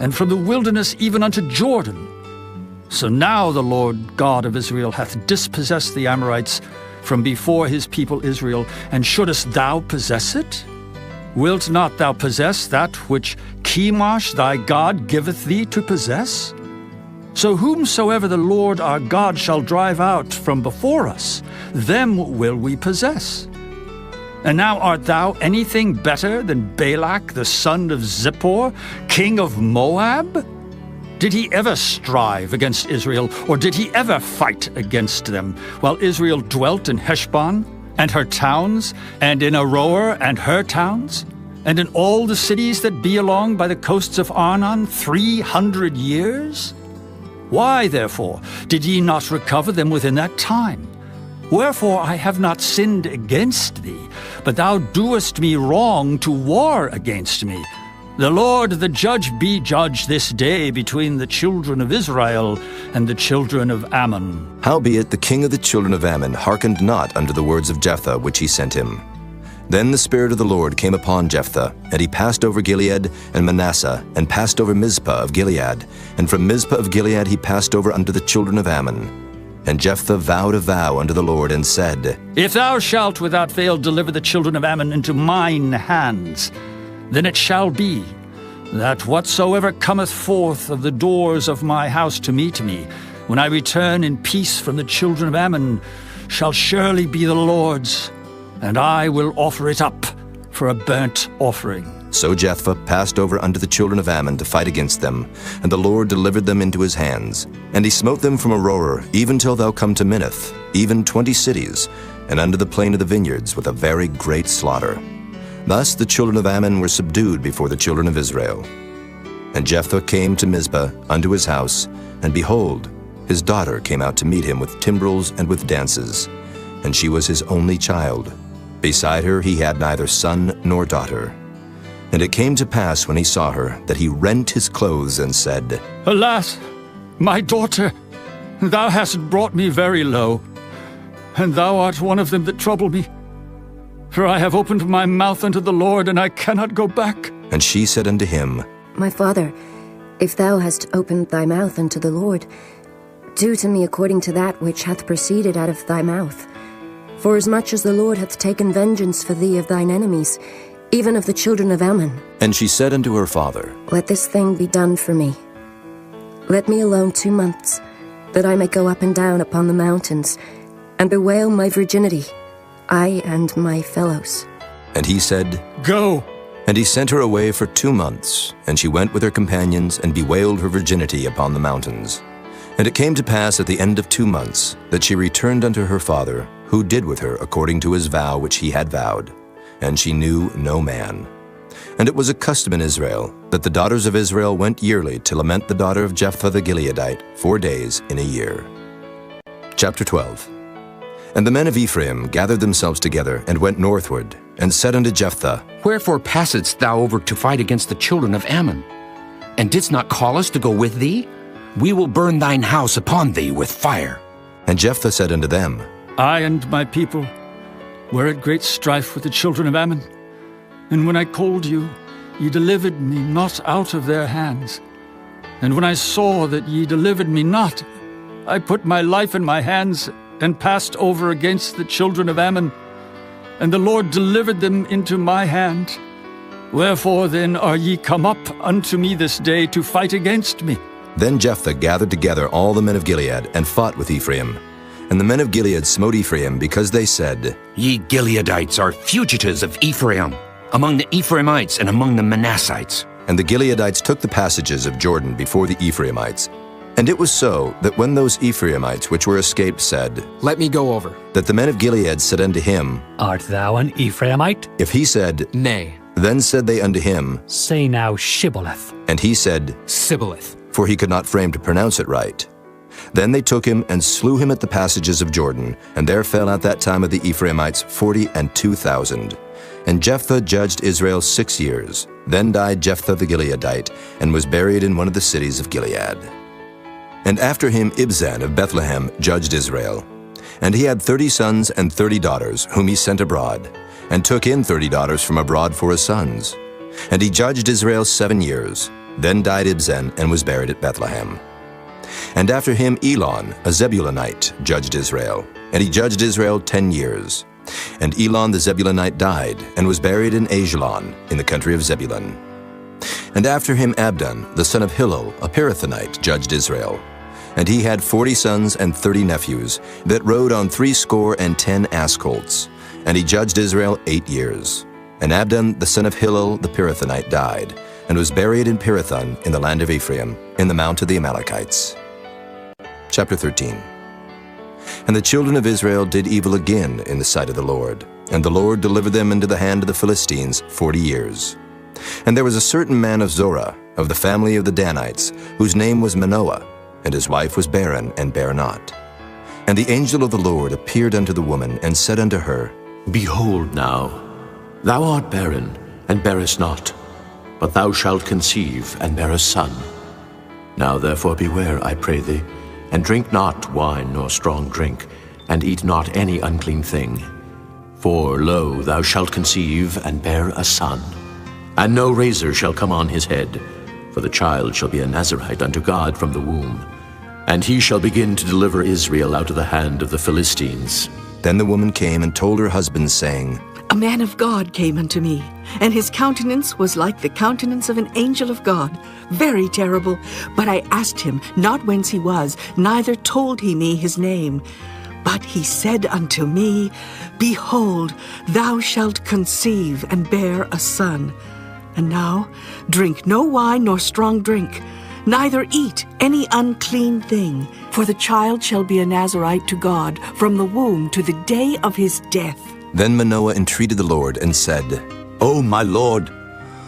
and from the wilderness even unto Jordan. So now the Lord God of Israel hath dispossessed the Amorites from before his people Israel, and shouldest thou possess it? Wilt not thou possess that which Chemosh thy God giveth thee to possess? So whomsoever the Lord our God shall drive out from before us, them will we possess. And now art thou anything better than Balak the son of Zippor, king of Moab? Did he ever strive against Israel, or did he ever fight against them, while Israel dwelt in Heshbon and her towns, and in Aroer and her towns, and in all the cities that be along by the coasts of Arnon 300 years? Why, therefore, did ye not recover them within that time? Wherefore I have not sinned against thee, but thou doest me wrong to war against me. The Lord the judge be judge this day between the children of Israel and the children of Ammon. Howbeit the king of the children of Ammon hearkened not unto the words of Jephthah which he sent him. Then the Spirit of the Lord came upon Jephthah, and he passed over Gilead and Manasseh, and passed over Mizpah of Gilead. And from Mizpah of Gilead he passed over unto the children of Ammon. And Jephthah vowed a vow unto the Lord, and said, If thou shalt without fail deliver the children of Ammon into mine hands, then it shall be that whatsoever cometh forth of the doors of my house to meet me, when I return in peace from the children of Ammon, shall surely be the Lord's, and I will offer it up for a burnt offering. So Jephthah passed over unto the children of Ammon to fight against them, and the Lord delivered them into his hands. And he smote them from Aroer, even till thou come to Minnith, even 20 cities. and unto the plain of the vineyards with a very great slaughter. Thus the children of Ammon were subdued before the children of Israel. And Jephthah came to Mizpah unto his house, and behold, his daughter came out to meet him with timbrels and with dances, and she was his only child. Beside her he had neither son nor daughter. And it came to pass when he saw her, that he rent his clothes and said, Alas, my daughter, thou hast brought me very low, and thou art one of them that trouble me. For I have opened my mouth unto the Lord, and I cannot go back. And she said unto him, My father, if thou hast opened thy mouth unto the Lord, do to me according to that which hath proceeded out of thy mouth. Forasmuch as the Lord hath taken vengeance for thee of thine enemies, even of the children of Ammon. And she said unto her father, Let this thing be done for me. Let me alone 2 months, that I may go up and down upon the mountains, and bewail my virginity, I and my fellows. And he said, Go. And he sent her away for 2 months, and she went with her companions, and bewailed her virginity upon the mountains. And it came to pass at the end of 2 months, that she returned unto her father, who did with her according to his vow which he had vowed. And she knew no man. And it was a custom in Israel, that the daughters of Israel went yearly to lament the daughter of Jephthah the Gileadite 4 days in a year. Chapter 12. And the men of Ephraim gathered themselves together, and went northward, and said unto Jephthah, Wherefore passedst thou over to fight against the children of Ammon? And didst not call us to go with thee? We will burn thine house upon thee with fire. And Jephthah said unto them, I and my people were at great strife with the children of Ammon. And when I called you, ye delivered me not out of their hands. And when I saw that ye delivered me not, I put my life in my hands, and passed over against the children of Ammon. And the Lord delivered them into my hand. Wherefore then are ye come up unto me this day to fight against me? Then Jephthah gathered together all the men of Gilead, and fought with Ephraim. And the men of Gilead smote Ephraim, because they said, Ye Gileadites are fugitives of Ephraim, among the Ephraimites and among the Manassites. And the Gileadites took the passages of Jordan before the Ephraimites. And it was so, that when those Ephraimites which were escaped said, Let me go over, that the men of Gilead said unto him, Art thou an Ephraimite? If he said, Nay. Then said they unto him, Say now Shibboleth. And he said, Sibboleth. For he could not frame to pronounce it right. Then they took him, and slew him at the passages of Jordan, and there fell at that time of the Ephraimites 42,000. And Jephthah judged Israel 6 years. Then died Jephthah the Gileadite, and was buried in one of the cities of Gilead. And after him Ibzan of Bethlehem judged Israel. And he had 30 sons and 30 daughters, whom he sent abroad, and took in 30 daughters from abroad for his sons. And he judged Israel 7 years. Then died Ibzan, and was buried at Bethlehem. And after him Elon, a Zebulunite, judged Israel. And he judged Israel 10 years. And Elon the Zebulunite died, and was buried in Ajalon, in the country of Zebulun. And after him Abdon, the son of Hillel, a Pirathonite, judged Israel. And he had 40 sons and 30 nephews, that rode on 70 ass colts. And he judged Israel 8 years. And Abdon, the son of Hillel, the Pirathonite, died, and was buried in Pirathon, in the land of Ephraim, in the mount of the Amalekites. Chapter 13. And the children of Israel did evil again in the sight of the Lord, and the Lord delivered them into the hand of the Philistines 40 years. And there was a certain man of Zorah, of the family of the Danites, whose name was Manoah, and his wife was barren, and bare not. And the angel of the Lord appeared unto the woman, and said unto her, Behold now, thou art barren, and bearest not, but thou shalt conceive, and bear a son. Now therefore beware, I pray thee, and drink not wine nor strong drink, and eat not any unclean thing. For, lo, thou shalt conceive, and bear a son. And no razor shall come on his head, for the child shall be a Nazarite unto God from the womb. And he shall begin to deliver Israel out of the hand of the Philistines. Then the woman came and told her husband, saying, A man of God came unto me, and his countenance was like the countenance of an angel of God, very terrible. But I asked him not whence he was, neither told he me his name. But he said unto me, Behold, thou shalt conceive, and bear a son. And now drink no wine nor strong drink, neither eat any unclean thing, for the child shall be a Nazirite to God from the womb to the day of his death. Then Manoah entreated the Lord and said, O my Lord,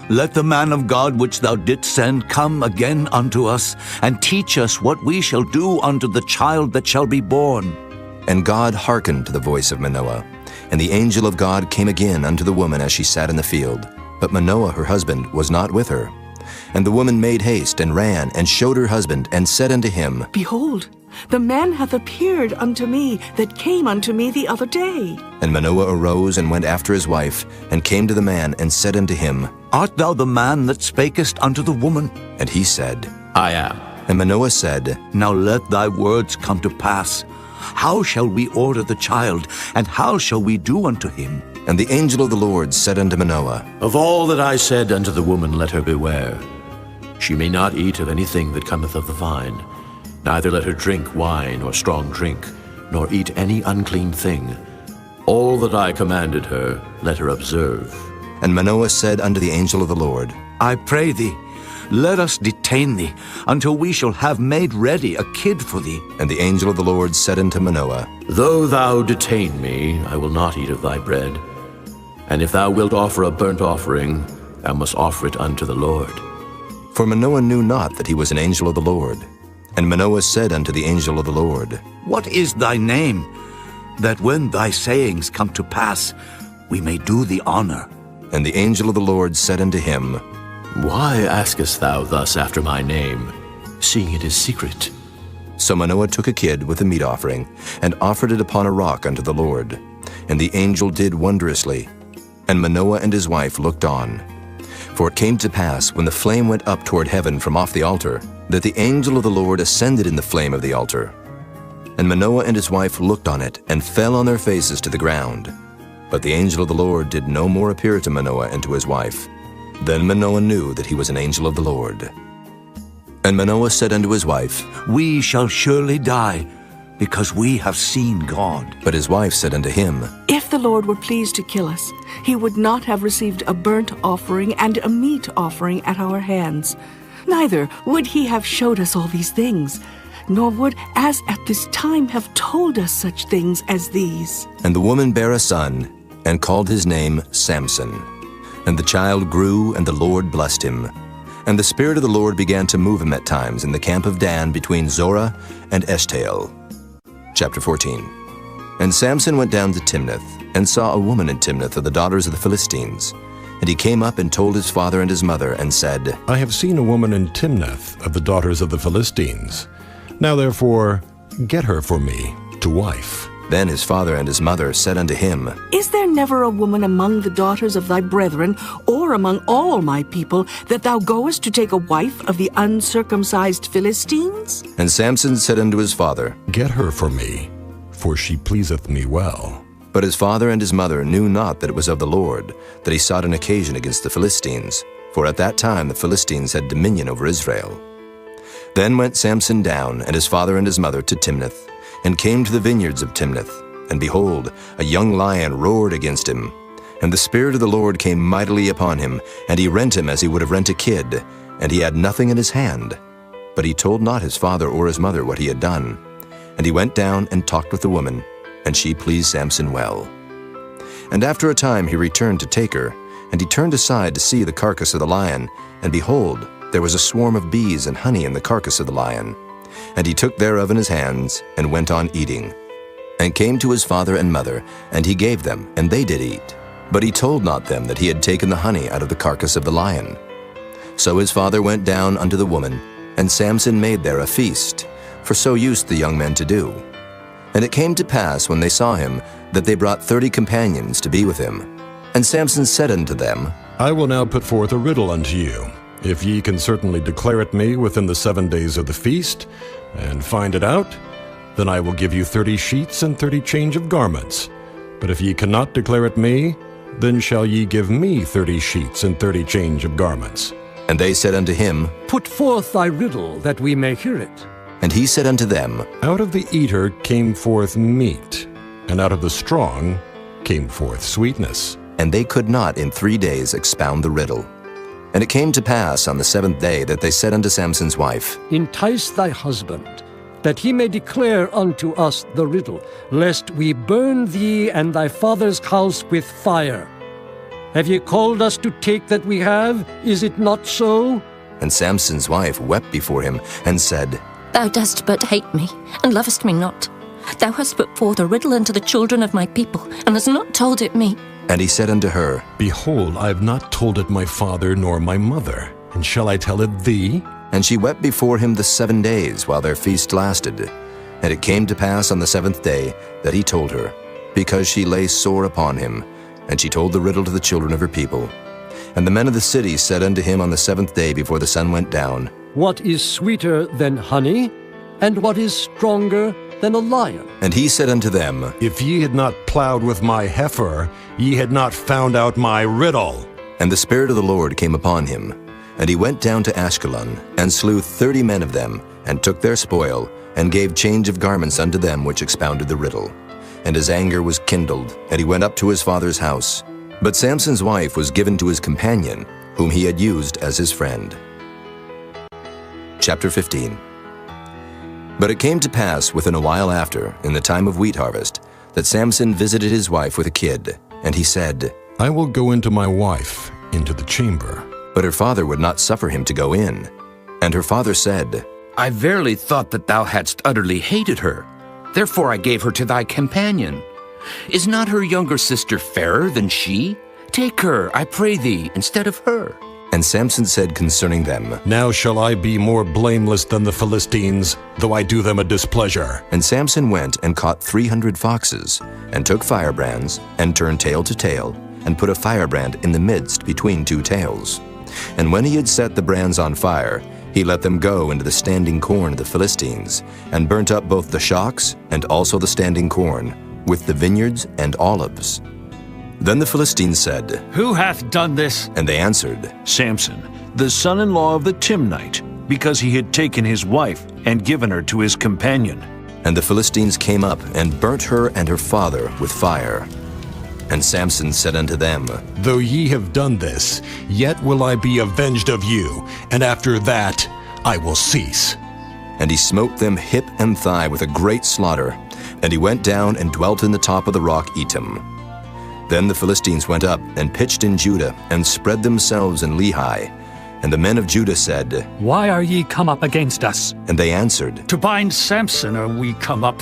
let the man of God which thou didst send come again unto us, and teach us what we shall do unto the child that shall be born. And God hearkened to the voice of Manoah. And the angel of God came again unto the woman as she sat in the field. But Manoah her husband was not with her. And the woman made haste, and ran, and showed her husband, and said unto him, Behold, the man hath appeared unto me that came unto me the other day. And Manoah arose and went after his wife, and came to the man, and said unto him, Art thou the man that spakest unto the woman? And he said, I am. And Manoah said, Now let thy words come to pass. How shall we order the child, and how shall we do unto him? And the angel of the Lord said unto Manoah, Of all that I said unto the woman, let her beware. She may not eat of anything that cometh of the vine, neither let her drink wine or strong drink, nor eat any unclean thing. All that I commanded her, let her observe. And Manoah said unto the angel of the Lord, I pray thee, let us detain thee, until we shall have made ready a kid for thee. And the angel of the Lord said unto Manoah, Though thou detain me, I will not eat of thy bread. And if thou wilt offer a burnt offering, thou must offer it unto the Lord. For Manoah knew not that he was an angel of the Lord. And Manoah said unto the angel of the Lord, What is thy name, that when thy sayings come to pass, we may do thee honor? And the angel of the Lord said unto him, Why askest thou thus after my name, seeing it is secret? So Manoah took a kid with a meat offering, and offered it upon a rock unto the Lord. And the angel did wondrously. And Manoah and his wife looked on. For it came to pass, when the flame went up toward heaven from off the altar, that the angel of the Lord ascended in the flame of the altar. And Manoah and his wife looked on it, and fell on their faces to the ground. But the angel of the Lord did no more appear to Manoah and to his wife. Then Manoah knew that he was an angel of the Lord. And Manoah said unto his wife, We shall surely die, because we have seen God. But his wife said unto him, If the Lord were pleased to kill us, he would not have received a burnt offering and a meat offering at our hands. Neither would he have showed us all these things, nor would, as at this time, have told us such things as these. And the woman bare a son, and called his name Samson. And the child grew, and the Lord blessed him. And the Spirit of the Lord began to move him at times in the camp of Dan between Zorah and Eshtaol. Chapter 14. And Samson went down to Timnath, and saw a woman in Timnath of the daughters of the Philistines. And he came up and told his father and his mother, and said, I have seen a woman in Timnath of the daughters of the Philistines. Now therefore, get her for me to wife. Then his father and his mother said unto him, Is there never a woman among the daughters of thy brethren, or among all my people, that thou goest to take a wife of the uncircumcised Philistines? And Samson said unto his father, Get her for me, for she pleaseth me well. But his father and his mother knew not that it was of the Lord, that he sought an occasion against the Philistines, for at that time the Philistines had dominion over Israel. Then went Samson down, and his father and his mother, to Timnath, and came to the vineyards of Timnath. And behold, a young lion roared against him. And the Spirit of the Lord came mightily upon him, and he rent him as he would have rent a kid, and he had nothing in his hand. But he told not his father or his mother what he had done. And he went down and talked with the woman, and she pleased Samson well. And after a time he returned to take her, and he turned aside to see the carcass of the lion, and behold, there was a swarm of bees and honey in the carcass of the lion. And he took thereof in his hands, and went on eating. And came to his father and mother, and he gave them, and they did eat. But he told not them that he had taken the honey out of the carcass of the lion. So his father went down unto the woman, and Samson made there a feast, for so used the young men to do. And it came to pass, when they saw him, that they brought 30 companions to be with him. And Samson said unto them, I will now put forth a riddle unto you. If ye can certainly declare it me within the 7 days of the feast, and find it out, then I will give you 30 sheets and 30 change of garments. But if ye cannot declare it me, then shall ye give me 30 sheets and 30 change of garments. And they said unto him, Put forth thy riddle, that we may hear it. And he said unto them, Out of the eater came forth meat, and out of the strong came forth sweetness. And they could not in 3 days expound the riddle. And it came to pass on the 7th day that they said unto Samson's wife, Entice thy husband, that he may declare unto us the riddle, lest we burn thee and thy father's house with fire. Have ye called us to take that we have? Is it not so? And Samson's wife wept before him, and said, Thou dost but hate me, and lovest me not. Thou hast put forth a riddle unto the children of my people, and hast not told it me. And he said unto her, Behold, I have not told it my father nor my mother, and shall I tell it thee? And she wept before him the 7 days while their feast lasted. And it came to pass on the 7th day that he told her, because she lay sore upon him. And she told the riddle to the children of her people. And the men of the city said unto him on the 7th day before the sun went down, What is sweeter than honey, and what is stronger than a lion? And he said unto them, If ye had not plowed with my heifer, ye had not found out my riddle. And the Spirit of the Lord came upon him. And he went down to Ashkelon, and slew 30 men of them, and took their spoil, and gave change of garments unto them which expounded the riddle. And his anger was kindled, and he went up to his father's house. But Samson's wife was given to his companion, whom he had used as his friend. Chapter 15. But it came to pass within a while after, in the time of wheat harvest, that Samson visited his wife with a kid. And he said, I will go into my wife, into the chamber. But her father would not suffer him to go in. And her father said, I verily thought that thou hadst utterly hated her. Therefore I gave her to thy companion. Is not her younger sister fairer than she? Take her, I pray thee, instead of her. And Samson said concerning them, Now shall I be more blameless than the Philistines, though I do them a displeasure. And Samson went and caught 300 foxes, and took firebrands, and turned tail to tail, and put a firebrand in the midst between 2 tails. And when he had set the brands on fire, he let them go into the standing corn of the Philistines, and burnt up both the shocks and also the standing corn, with the vineyards and olives. Then the Philistines said, Who hath done this? And they answered, Samson, the son-in-law of the Timnite, because he had taken his wife and given her to his companion. And the Philistines came up and burnt her and her father with fire. And Samson said unto them, Though ye have done this, yet will I be avenged of you, and after that I will cease. And he smote them hip and thigh with a great slaughter. And he went down and dwelt in the top of the rock Etam. Then the Philistines went up and pitched in Judah, and spread themselves in Lehi. And the men of Judah said, Why are ye come up against us? And they answered, To bind Samson are we come up,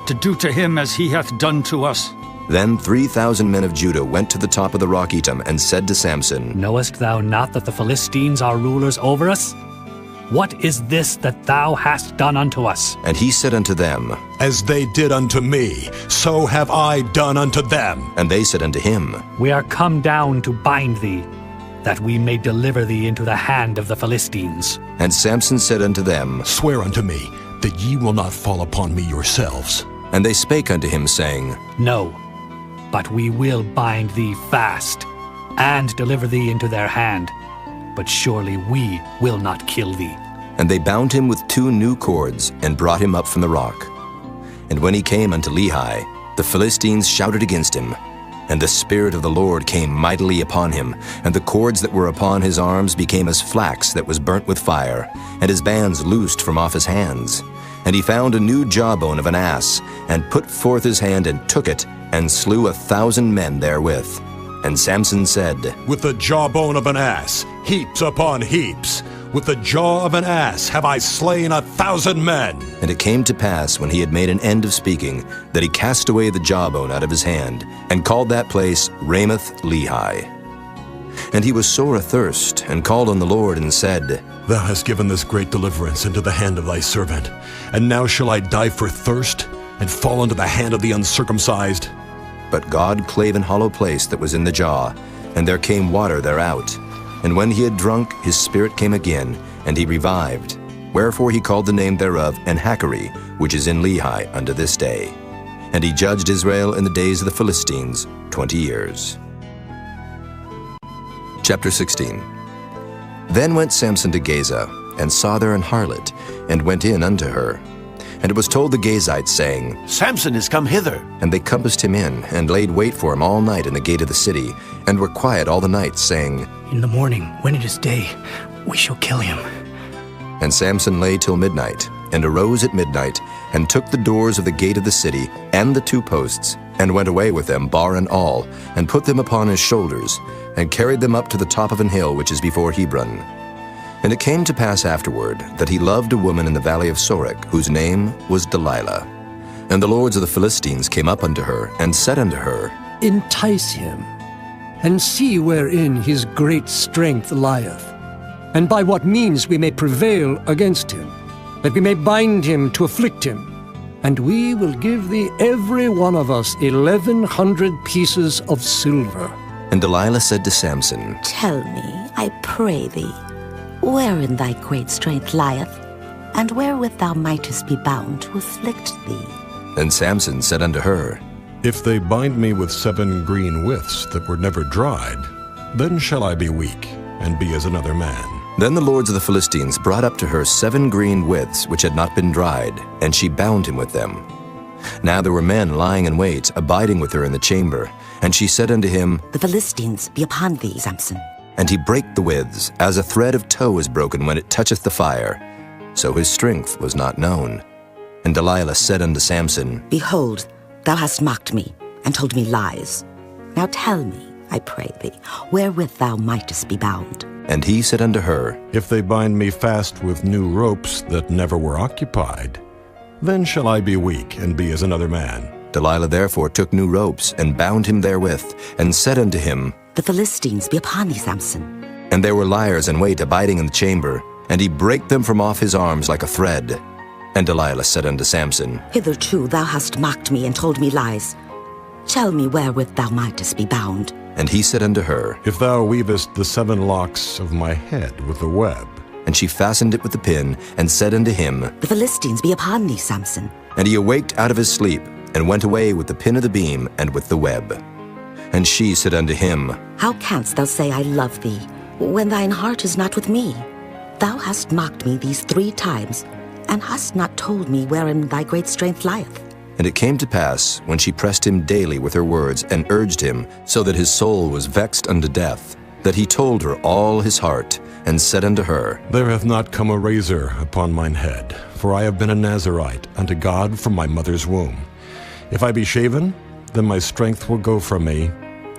to do to him as he hath done to us. Then 3,000 men of Judah went to the top of the rock Etam, and said to Samson, Knowest thou not that the Philistines are rulers over us? What is this that thou hast done unto us? And he said unto them, As they did unto me, so have I done unto them. And they said unto him, We are come down to bind thee, that we may deliver thee into the hand of the Philistines. And Samson said unto them, Swear unto me that ye will not fall upon me yourselves. And they spake unto him, saying, No, but we will bind thee fast, and deliver thee into their hand. But surely we will not kill thee. And they bound him with 2 new cords, and brought him up from the rock. And when he came unto Lehi, the Philistines shouted against him. And the Spirit of the Lord came mightily upon him, and the cords that were upon his arms became as flax that was burnt with fire, and his bands loosed from off his hands. And he found a new jawbone of an ass, and put forth his hand and took it, and slew 1,000 men therewith. And Samson said, With the jawbone of an ass, heaps upon heaps. With the jaw of an ass have I slain 1,000 men. And it came to pass, when he had made an end of speaking, that he cast away the jawbone out of his hand, and called that place Ramoth Lehi. And he was sore athirst, and called on the Lord, and said, Thou hast given this great deliverance into the hand of thy servant. And now shall I die for thirst, and fall into the hand of the uncircumcised? But God clave an hollow place that was in the jaw, and there came water thereout. And when he had drunk, his spirit came again, and he revived. Wherefore he called the name thereof Enhakkore, which is in Lehi unto this day. And he judged Israel in the days of the Philistines 20 years. Chapter 16. Then went Samson to Gaza, and saw there an harlot, and went in unto her. And it was told the Gazites, saying, Samson is come hither. And they compassed him in, and laid wait for him all night in the gate of the city, and were quiet all the night, saying, In the morning, when it is day, we shall kill him. And Samson lay till midnight, and arose at midnight, and took the doors of the gate of the city, and the 2 posts, and went away with them, bar and all, and put them upon his shoulders, and carried them up to the top of an hill which is before Hebron. And it came to pass afterward that he loved a woman in the valley of Sorek, whose name was Delilah. And the lords of the Philistines came up unto her, and said unto her, Entice him, and see wherein his great strength lieth, and by what means we may prevail against him, that we may bind him to afflict him. And we will give thee every one of us 1,100 pieces of silver. And Delilah said to Samson, Tell me, I pray thee, wherein thy great strength lieth, and wherewith thou mightest be bound to afflict thee. And Samson said unto her, If they bind me with 7 green withs that were never dried, then shall I be weak, and be as another man. Then the lords of the Philistines brought up to her 7 green withs which had not been dried, and she bound him with them. Now there were men lying in wait, abiding with her in the chamber. And she said unto him, The Philistines be upon thee, Samson. And he brake the withs, as a thread of tow is broken when it toucheth the fire. So his strength was not known. And Delilah said unto Samson, Behold, thou hast mocked me, and told me lies. Now tell me, I pray thee, wherewith thou mightest be bound. And he said unto her, If they bind me fast with new ropes that never were occupied, then shall I be weak, and be as another man. Delilah therefore took new ropes, and bound him therewith, and said unto him, The Philistines be upon thee, Samson. And there were liers in wait abiding in the chamber, and he brake them from off his arms like a thread. And Delilah said unto Samson, Hitherto thou hast mocked me and told me lies. Tell me wherewith thou mightest be bound. And he said unto her, If thou weavest the 7 locks of my head with the web. And she fastened it with the pin, and said unto him, The Philistines be upon thee, Samson. And he awaked out of his sleep, and went away with the pin of the beam, and with the web. And she said unto him, How canst thou say, I love thee, when thine heart is not with me? Thou hast mocked me these 3 times, and hast not told me wherein thy great strength lieth. And it came to pass, when she pressed him daily with her words, and urged him, so that his soul was vexed unto death, that he told her all his heart, and said unto her, There hath not come a razor upon mine head, for I have been a Nazarite unto God from my mother's womb. If I be shaven, then my strength will go from me,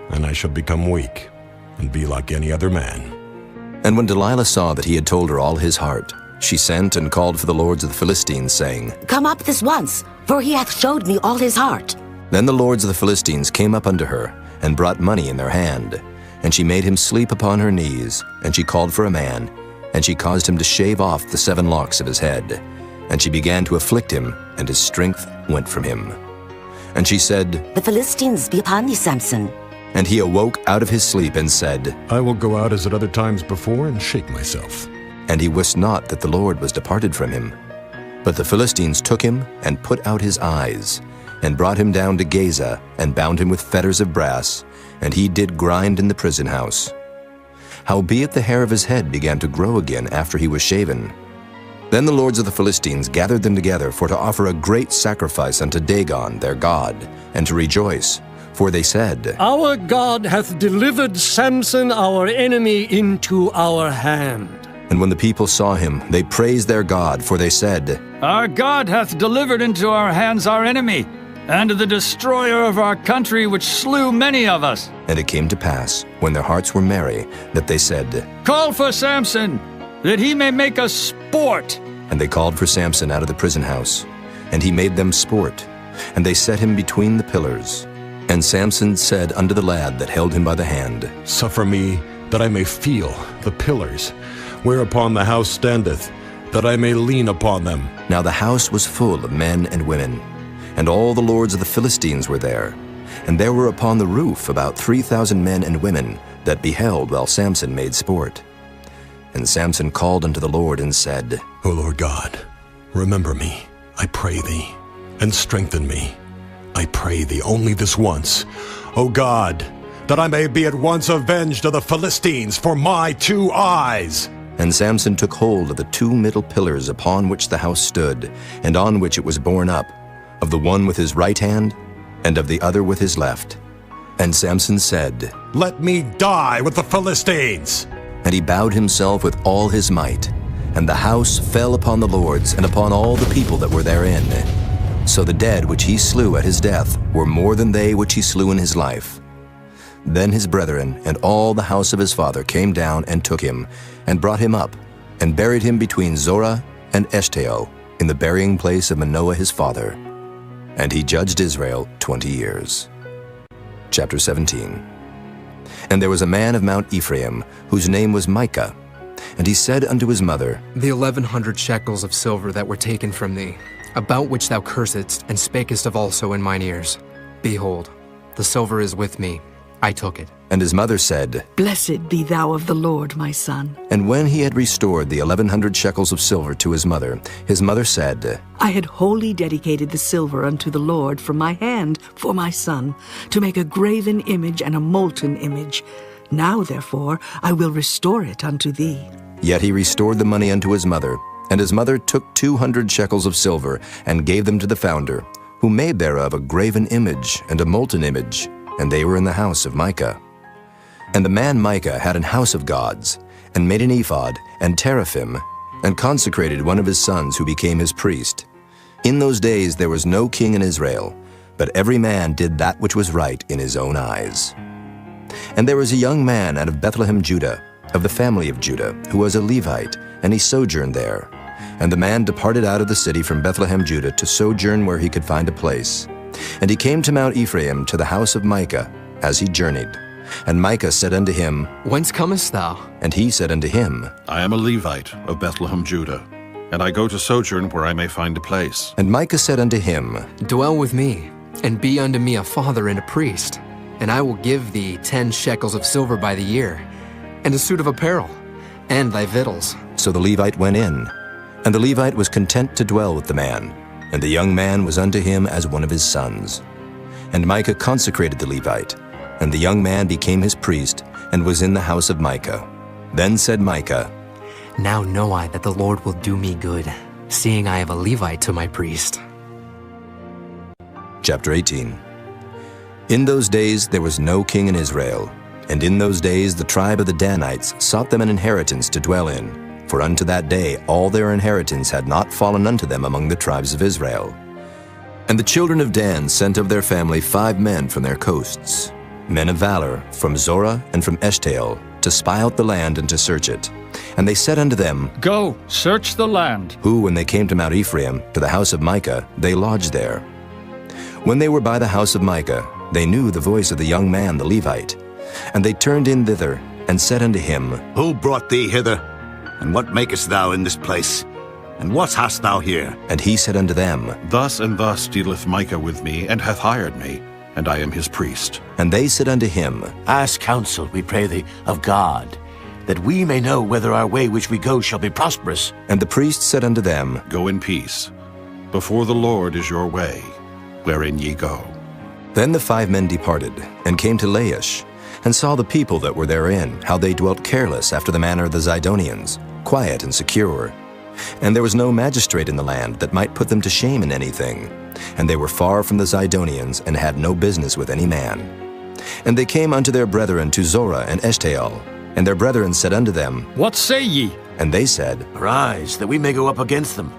and I shall become weak, and be like any other man. And when Delilah saw that he had told her all his heart, she sent and called for the lords of the Philistines, saying, Come up this once, for he hath showed me all his heart. Then the lords of the Philistines came up unto her, and brought money in their hand. And she made him sleep upon her knees, and she called for a man, and she caused him to shave off the 7 locks of his head. And she began to afflict him, and his strength went from him. And she said, The Philistines be upon thee, Samson. And he awoke out of his sleep, and said, I will go out as at other times before, and shake myself. And he wist not that the Lord was departed from him. But the Philistines took him, and put out his eyes, and brought him down to Gaza, and bound him with fetters of brass, and he did grind in the prison house. Howbeit the hair of his head began to grow again after he was shaven. Then the lords of the Philistines gathered them together for to offer a great sacrifice unto Dagon their god, and to rejoice. For they said, Our God hath delivered Samson our enemy into our hand. And when the people saw him, they praised their God, for they said, Our God hath delivered into our hands our enemy, and the destroyer of our country, which slew many of us. And it came to pass, when their hearts were merry, that they said, Call for Samson, that he may make us sport. And they called for Samson out of the prison house, and he made them sport, and they set him between the pillars. And Samson said unto the lad that held him by the hand, Suffer me, that I may feel the pillars, whereupon the house standeth, that I may lean upon them. Now the house was full of men and women, and all the lords of the Philistines were there. And there were upon the roof about 3,000 men and women that beheld while Samson made sport. And Samson called unto the Lord and said, O Lord God, remember me, I pray thee, and strengthen me. I pray thee only this once, O God, that I may be at once avenged of the Philistines for my 2 eyes. And Samson took hold of the 2 middle pillars upon which the house stood, and on which it was borne up, of the one with his right hand, and of the other with his left. And Samson said, "Let me die with the Philistines!" And he bowed himself with all his might, and the house fell upon the lords and upon all the people that were therein. So the dead which he slew at his death were more than they which he slew in his life. Then his brethren and all the house of his father came down and took him, and brought him up, and buried him between Zorah and Eshtaol, in the burying place of Manoah his father. And he judged Israel 20 years. Chapter 17. And there was a man of Mount Ephraim, whose name was Micah. And he said unto his mother, The 1,100 shekels of silver that were taken from thee, about which thou cursedst, and spakest of also in mine ears. Behold, the silver is with me. I took it. And his mother said, Blessed be thou of the Lord, my son. And when he had restored the 1,100 shekels of silver to his mother said, I had wholly dedicated the silver unto the Lord from my hand for my son, to make a graven image and a molten image. Now, therefore, I will restore it unto thee. Yet he restored the money unto his mother, and his mother took 200 shekels of silver, and gave them to the founder, who made thereof a graven image and a molten image, and they were in the house of Micah. And the man Micah had an house of gods, and made an ephod and teraphim, and consecrated one of his sons who became his priest. In those days there was no king in Israel, but every man did that which was right in his own eyes. And there was a young man out of Bethlehem, Judah, of the family of Judah, who was a Levite, and he sojourned there. And the man departed out of the city from Bethlehem, Judah, to sojourn where he could find a place. And he came to Mount Ephraim, to the house of Micah, as he journeyed. And Micah said unto him, Whence comest thou? And he said unto him, I am a Levite of Bethlehem, Judah, and I go to sojourn where I may find a place. And Micah said unto him, Dwell with me, and be unto me a father and a priest, and I will give thee 10 shekels of silver by the year, and a suit of apparel, and thy victuals. So the Levite went in, and the Levite was content to dwell with the man, and the young man was unto him as one of his sons. And Micah consecrated the Levite, and the young man became his priest, and was in the house of Micah. Then said Micah, Now know I that the Lord will do me good, seeing I have a Levite to my priest. Chapter 18. In those days there was no king in Israel, and in those days the tribe of the Danites sought them an inheritance to dwell in, for unto that day all their inheritance had not fallen unto them among the tribes of Israel. And the children of Dan sent of their family 5 men from their coasts, men of valor, from Zorah and from Eshtaol, to spy out the land and to search it. And they said unto them, Go, search the land. Who, when they came to Mount Ephraim, to the house of Micah, they lodged there. When they were by the house of Micah, they knew the voice of the young man the Levite. And they turned in thither, and said unto him, Who brought thee hither? And what makest thou in this place? And what hast thou here? And he said unto them, Thus and thus dealeth Micah with me, and hath hired me, and I am his priest. And they said unto him, Ask counsel, we pray thee, of God, that we may know whether our way which we go shall be prosperous. And the priest said unto them, Go in peace. Before the Lord is your way, wherein ye go. Then the 5 men departed, and came to Laish, and saw the people that were therein, how they dwelt careless after the manner of the Zidonians, quiet and secure. And there was no magistrate in the land that might put them to shame in anything. And they were far from the Zidonians, and had no business with any man. And they came unto their brethren to Zorah and Eshtaol. And their brethren said unto them, What say ye? And they said, Arise, that we may go up against them.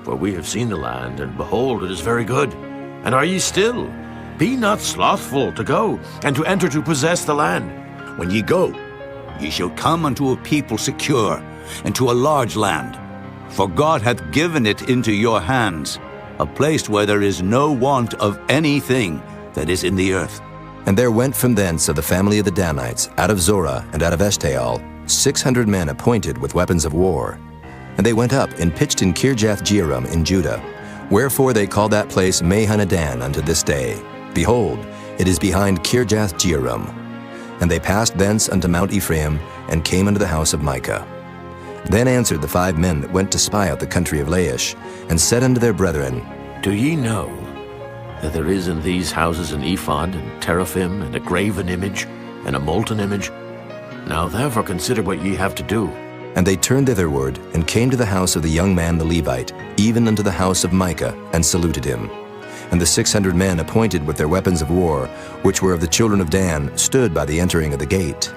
For we have seen the land, and behold, it is very good. And are ye still? Be not slothful to go, and to enter to possess the land. When ye go, ye shall come unto a people secure, and to a large land. For God hath given it into your hands, a place where there is no want of anything that is in the earth. And there went from thence of the family of the Danites, out of Zorah and out of Eshtaol, 600 men appointed with weapons of war. And they went up and pitched in Kirjath-jearim in Judah. Wherefore they call that place Mahanadan unto this day. Behold, it is behind Kirjath-jearim. And they passed thence unto Mount Ephraim, and came unto the house of Micah. Then answered the 5 men that went to spy out the country of Laish, and said unto their brethren, Do ye know that there is in these houses an ephod, and teraphim, and a graven image, and a molten image? Now therefore consider what ye have to do. And they turned thitherward, and came to the house of the young man the Levite, even unto the house of Micah, and saluted him. And the 600 men appointed with their weapons of war, which were of the children of Dan, stood by the entering of the gate.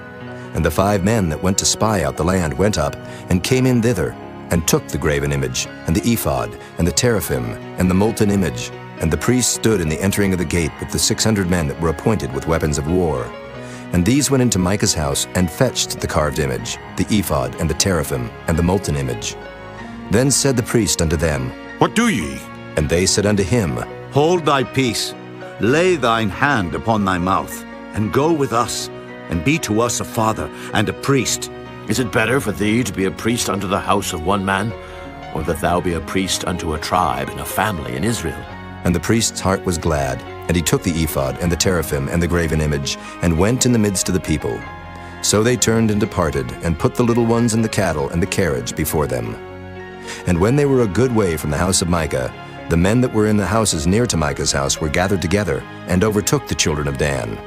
And the 5 men that went to spy out the land went up, and came in thither, and took the graven image, and the ephod, and the teraphim, and the molten image. And the priests stood in the entering of the gate with the 600 men that were appointed with weapons of war. And these went into Micah's house, and fetched the carved image, the ephod, and the teraphim, and the molten image. Then said the priest unto them, What do ye? And they said unto him, Hold thy peace, lay thine hand upon thy mouth, and go with us, and be to us a father and a priest. Is it better for thee to be a priest unto the house of one man, or that thou be a priest unto a tribe and a family in Israel? And the priest's heart was glad, and he took the ephod, and the teraphim, and the graven image, and went in the midst of the people. So they turned and departed, and put the little ones and the cattle and the carriage before them. And when they were a good way from the house of Micah, the men that were in the houses near to Micah's house were gathered together, and overtook the children of Dan.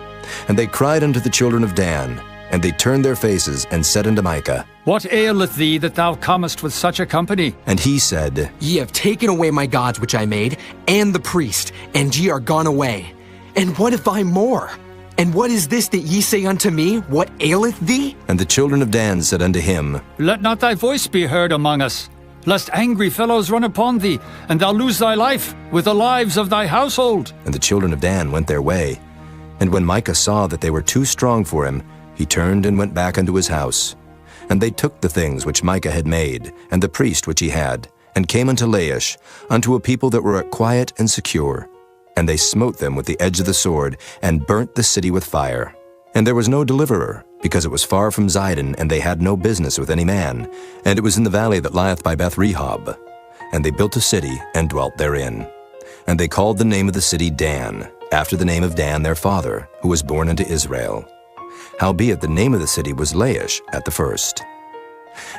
And they cried unto the children of Dan, and they turned their faces, and said unto Micah, What aileth thee that thou comest with such a company? And he said, Ye have taken away my gods which I made, and the priest, and ye are gone away. And what if I more? And what is this that ye say unto me? What aileth thee? And the children of Dan said unto him, Let not thy voice be heard among us, lest angry fellows run upon thee, and thou lose thy life with the lives of thy household. And the children of Dan went their way. And when Micah saw that they were too strong for him, he turned and went back unto his house. And they took the things which Micah had made, and the priest which he had, and came unto Laish, unto a people that were quiet and secure. And they smote them with the edge of the sword, and burnt the city with fire. And there was no deliverer, because it was far from Zidon, and they had no business with any man. And it was in the valley that lieth by Beth-rehob. And they built a city, and dwelt therein. And they called the name of the city Dan, after the name of Dan their father, who was born unto Israel. Howbeit the name of the city was Laish at the first.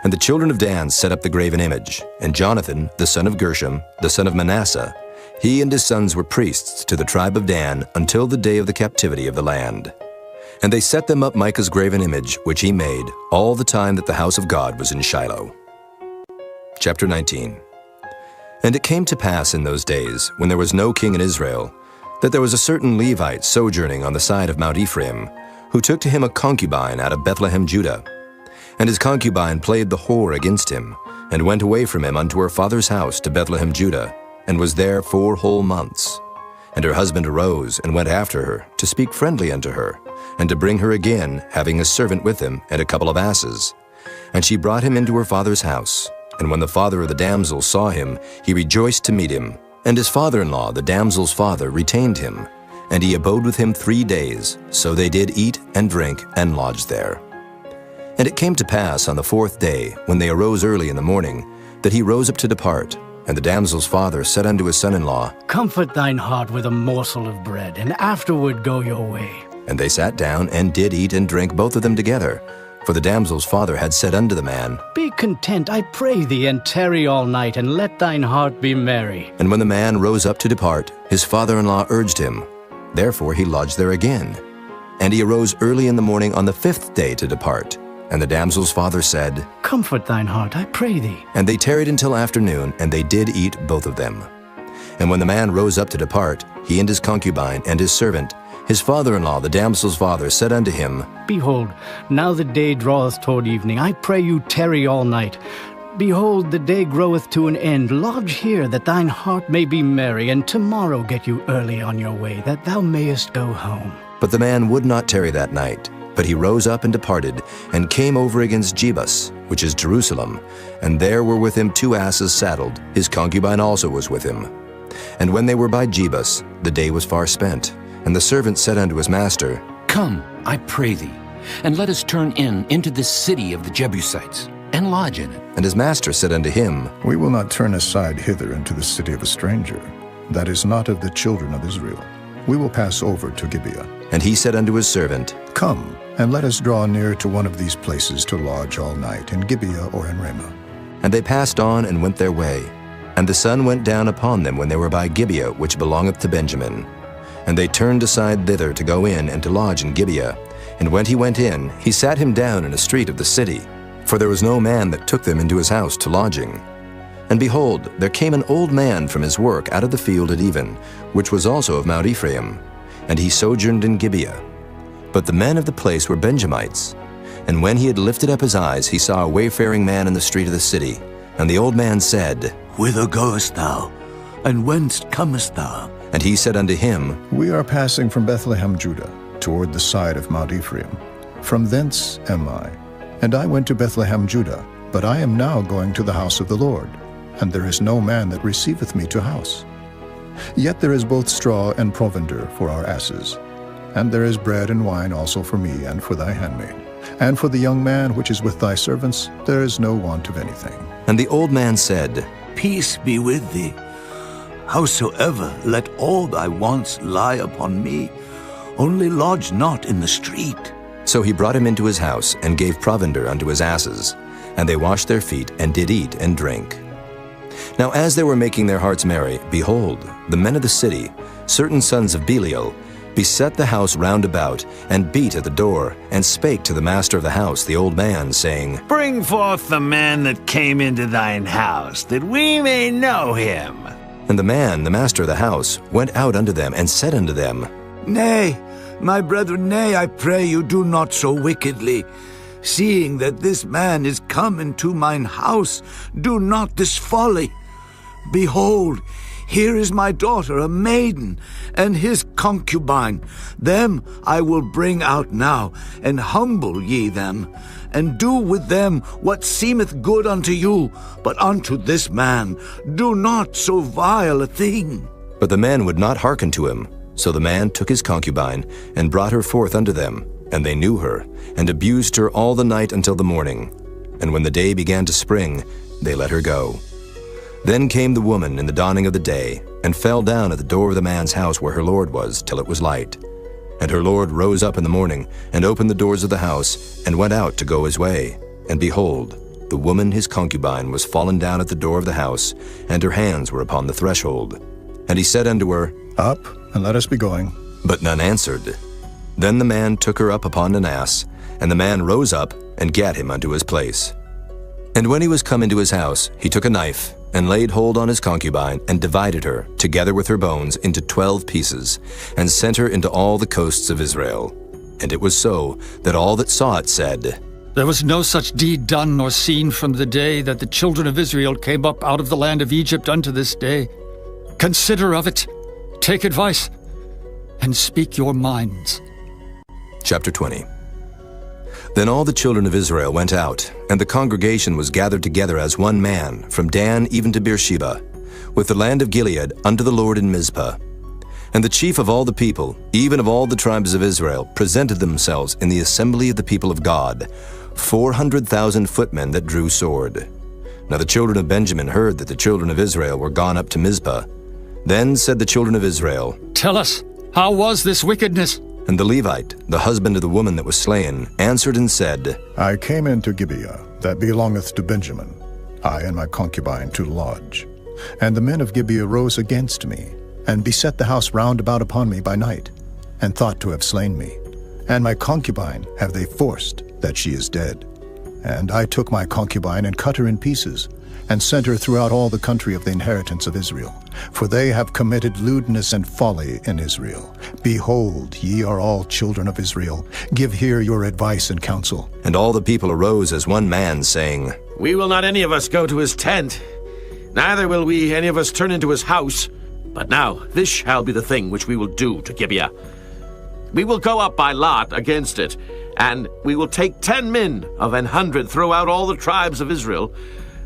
And the children of Dan set up the graven image, and Jonathan, the son of Gershom, the son of Manasseh, he and his sons were priests to the tribe of Dan until the day of the captivity of the land. And they set them up Micah's graven image, which he made, all the time that the house of God was in Shiloh. Chapter 19. And it came to pass in those days, when there was no king in Israel, that there was a certain Levite sojourning on the side of Mount Ephraim, who took to him a concubine out of Bethlehem, Judah. And his concubine played the whore against him, and went away from him unto her father's house to Bethlehem, Judah, and was there 4 whole months. And her husband arose, and went after her, to speak friendly unto her, and to bring her again, having a servant with him, and a couple of asses. And she brought him into her father's house. And when the father of the damsel saw him, he rejoiced to meet him. And his father-in-law, the damsel's father, retained him. And he abode with him 3 days. So they did eat and drink, and lodged there. And it came to pass on the 4th day, when they arose early in the morning, that he rose up to depart. And the damsel's father said unto his son-in-law, Comfort thine heart with a morsel of bread, and afterward go your way. And they sat down, and did eat and drink both of them together. For the damsel's father had said unto the man, Be content, I pray thee, and tarry all night, and let thine heart be merry. And when the man rose up to depart, his father-in-law urged him. Therefore he lodged there again. And he arose early in the morning on the 5th day to depart. And the damsel's father said, Comfort thine heart, I pray thee. And they tarried until afternoon, and they did eat both of them. And when the man rose up to depart, he and his concubine and his servant, his father-in-law, the damsel's father, said unto him, Behold, now the day draweth toward evening. I pray you tarry all night. Behold, the day groweth to an end. Lodge here, that thine heart may be merry, and tomorrow get you early on your way, that thou mayest go home. But the man would not tarry that night. But he rose up and departed, and came over against Jebus, which is Jerusalem. And there were with him 2 asses saddled. His concubine also was with him. And when they were by Jebus, the day was far spent. And the servant said unto his master, Come, I pray thee, and let us turn into this city of the Jebusites, and lodge in it. And his master said unto him, We will not turn aside hither into the city of a stranger, that is not of the children of Israel. We will pass over to Gibeah. And he said unto his servant, Come, and let us draw near to one of these places to lodge all night, in Gibeah or in Ramah. And they passed on and went their way. And the sun went down upon them when they were by Gibeah, which belongeth to Benjamin. And they turned aside thither to go in and to lodge in Gibeah. And when he went in, he sat him down in a street of the city. for there was no man that took them into his house to lodging. And behold, there came an old man from his work out of the field at even, which was also of Mount Ephraim, and he sojourned in Gibeah. But the men of the place were Benjamites. And when he had lifted up his eyes, he saw a wayfaring man in the street of the city. And the old man said, Whither goest thou? And whence comest thou? And he said unto him, We are passing from Bethlehem, Judah, toward the side of Mount Ephraim. From thence am I. And I went to Bethlehem, Judah, but I am now going to the house of the Lord, and there is no man that receiveth me to house. Yet there is both straw and provender for our asses, and there is bread and wine also for me and for thy handmaid. And for the young man which is with thy servants, there is no want of anything. And the old man said, Peace be with thee. Howsoever, let all thy wants lie upon me, only lodge not in the street. So he brought him into his house, and gave provender unto his asses. And they washed their feet, and did eat and drink. Now as they were making their hearts merry, behold, the men of the city, certain sons of Belial, beset the house round about, and beat at the door, and spake to the master of the house, the old man, saying, Bring forth the man that came into thine house, that we may know him. And the man, the master of the house, went out unto them, and said unto them, Nay, my brethren, nay, I pray you, do not so wickedly. Seeing that this man is come into mine house, do not this folly. Behold, here is my daughter, a maiden, and his concubine. Them I will bring out now, and humble ye them, and do with them what seemeth good unto you, but unto this man do not so vile a thing. But the man would not hearken to him. So the man took his concubine, and brought her forth unto them, and they knew her, and abused her all the night until the morning. And when the day began to spring, they let her go. Then came the woman in the dawning of the day, and fell down at the door of the man's house where her lord was, till it was light. And her lord rose up in the morning, and opened the doors of the house, and went out to go his way. And behold, the woman his concubine was fallen down at the door of the house, and her hands were upon the threshold. And he said unto her, Up, and let us be going. But none answered. Then the man took her up upon an ass, and the man rose up, and gat him unto his place. And when he was come into his house, he took a knife, and laid hold on his concubine, and divided her, together with her bones, into 12 pieces, and sent her into all the coasts of Israel. And it was so, that all that saw it said, There was no such deed done nor seen from the day that the children of Israel came up out of the land of Egypt unto this day. Consider of it, take advice, and speak your minds. Chapter 20. Then all the children of Israel went out, and the congregation was gathered together as one man, from Dan even to Beersheba, with the land of Gilead unto the Lord in Mizpah. And the chief of all the people, even of all the tribes of Israel, presented themselves in the assembly of the people of God, 400,000 footmen that drew sword. Now the children of Benjamin heard that the children of Israel were gone up to Mizpah. Then said the children of Israel, Tell us, how was this wickedness? And the Levite, the husband of the woman that was slain, answered and said, I came into Gibeah, that belongeth to Benjamin, I and my concubine to lodge. And the men of Gibeah rose against me, and beset the house round about upon me by night, and thought to have slain me. And my concubine have they forced, that she is dead. And I took my concubine, and cut her in pieces, and sent her throughout all the country of the inheritance of Israel. For they have committed lewdness and folly in Israel. Behold, ye are all children of Israel. Give here your advice and counsel. And all the people arose as one man, saying, We will not any of us go to his tent, neither will we any of us turn into his house. But now this shall be the thing which we will do to Gibeah. We will go up by lot against it, and we will take 10 men of 100 throughout all the tribes of Israel,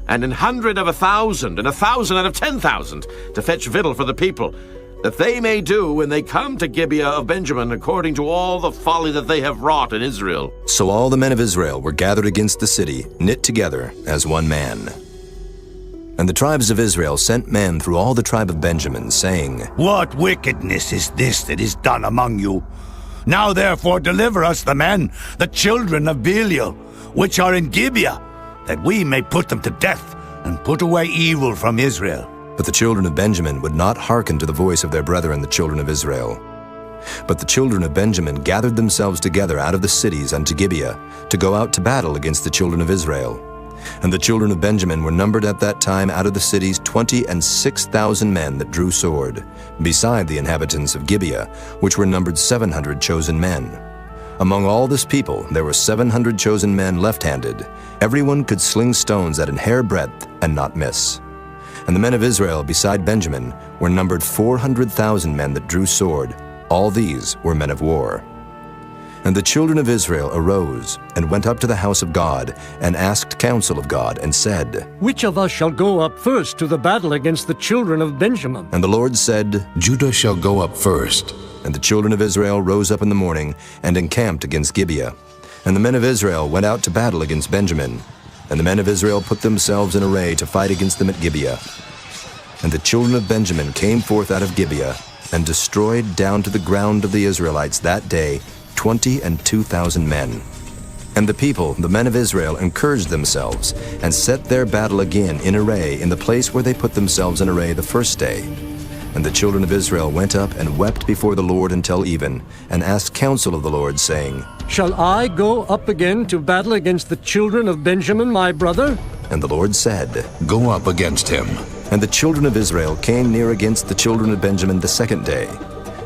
and 100 of 1,000, and 1,000 out of 10,000, to fetch victual for the people, that they may do when they come to Gibeah of Benjamin according to all the folly that they have wrought in Israel. So all the men of Israel were gathered against the city, knit together as one man. And the tribes of Israel sent men through all the tribe of Benjamin, saying, What wickedness is this that is done among you? Now therefore deliver us the men, the children of Belial, which are in Gibeah, that we may put them to death, and put away evil from Israel. But the children of Benjamin would not hearken to the voice of their brethren the children of Israel. But the children of Benjamin gathered themselves together out of the cities unto Gibeah, to go out to battle against the children of Israel. And the children of Benjamin were numbered at that time out of the cities 26,000 men that drew sword, beside the inhabitants of Gibeah, which were numbered 700 chosen men. Among all this people there were 700 chosen men left-handed. Everyone could sling stones at an hair breadth and not miss. And the men of Israel beside Benjamin were numbered 400,000 men that drew sword. All these were men of war. And the children of Israel arose and went up to the house of God and asked counsel of God and said, Which of us shall go up first to the battle against the children of Benjamin? And the Lord said, Judah shall go up first. And the children of Israel rose up in the morning and encamped against Gibeah. And the men of Israel went out to battle against Benjamin. And the men of Israel put themselves in array to fight against them at Gibeah. And the children of Benjamin came forth out of Gibeah and destroyed down to the ground of the Israelites that day 22,000 men. And the people, the men of Israel, encouraged themselves and set their battle again in array in the place where they put themselves in array the first day. And the children of Israel went up and wept before the Lord until even, and asked counsel of the Lord, saying, Shall I go up again to battle against the children of Benjamin, my brother? And the Lord said, Go up against him. And the children of Israel came near against the children of Benjamin the second day.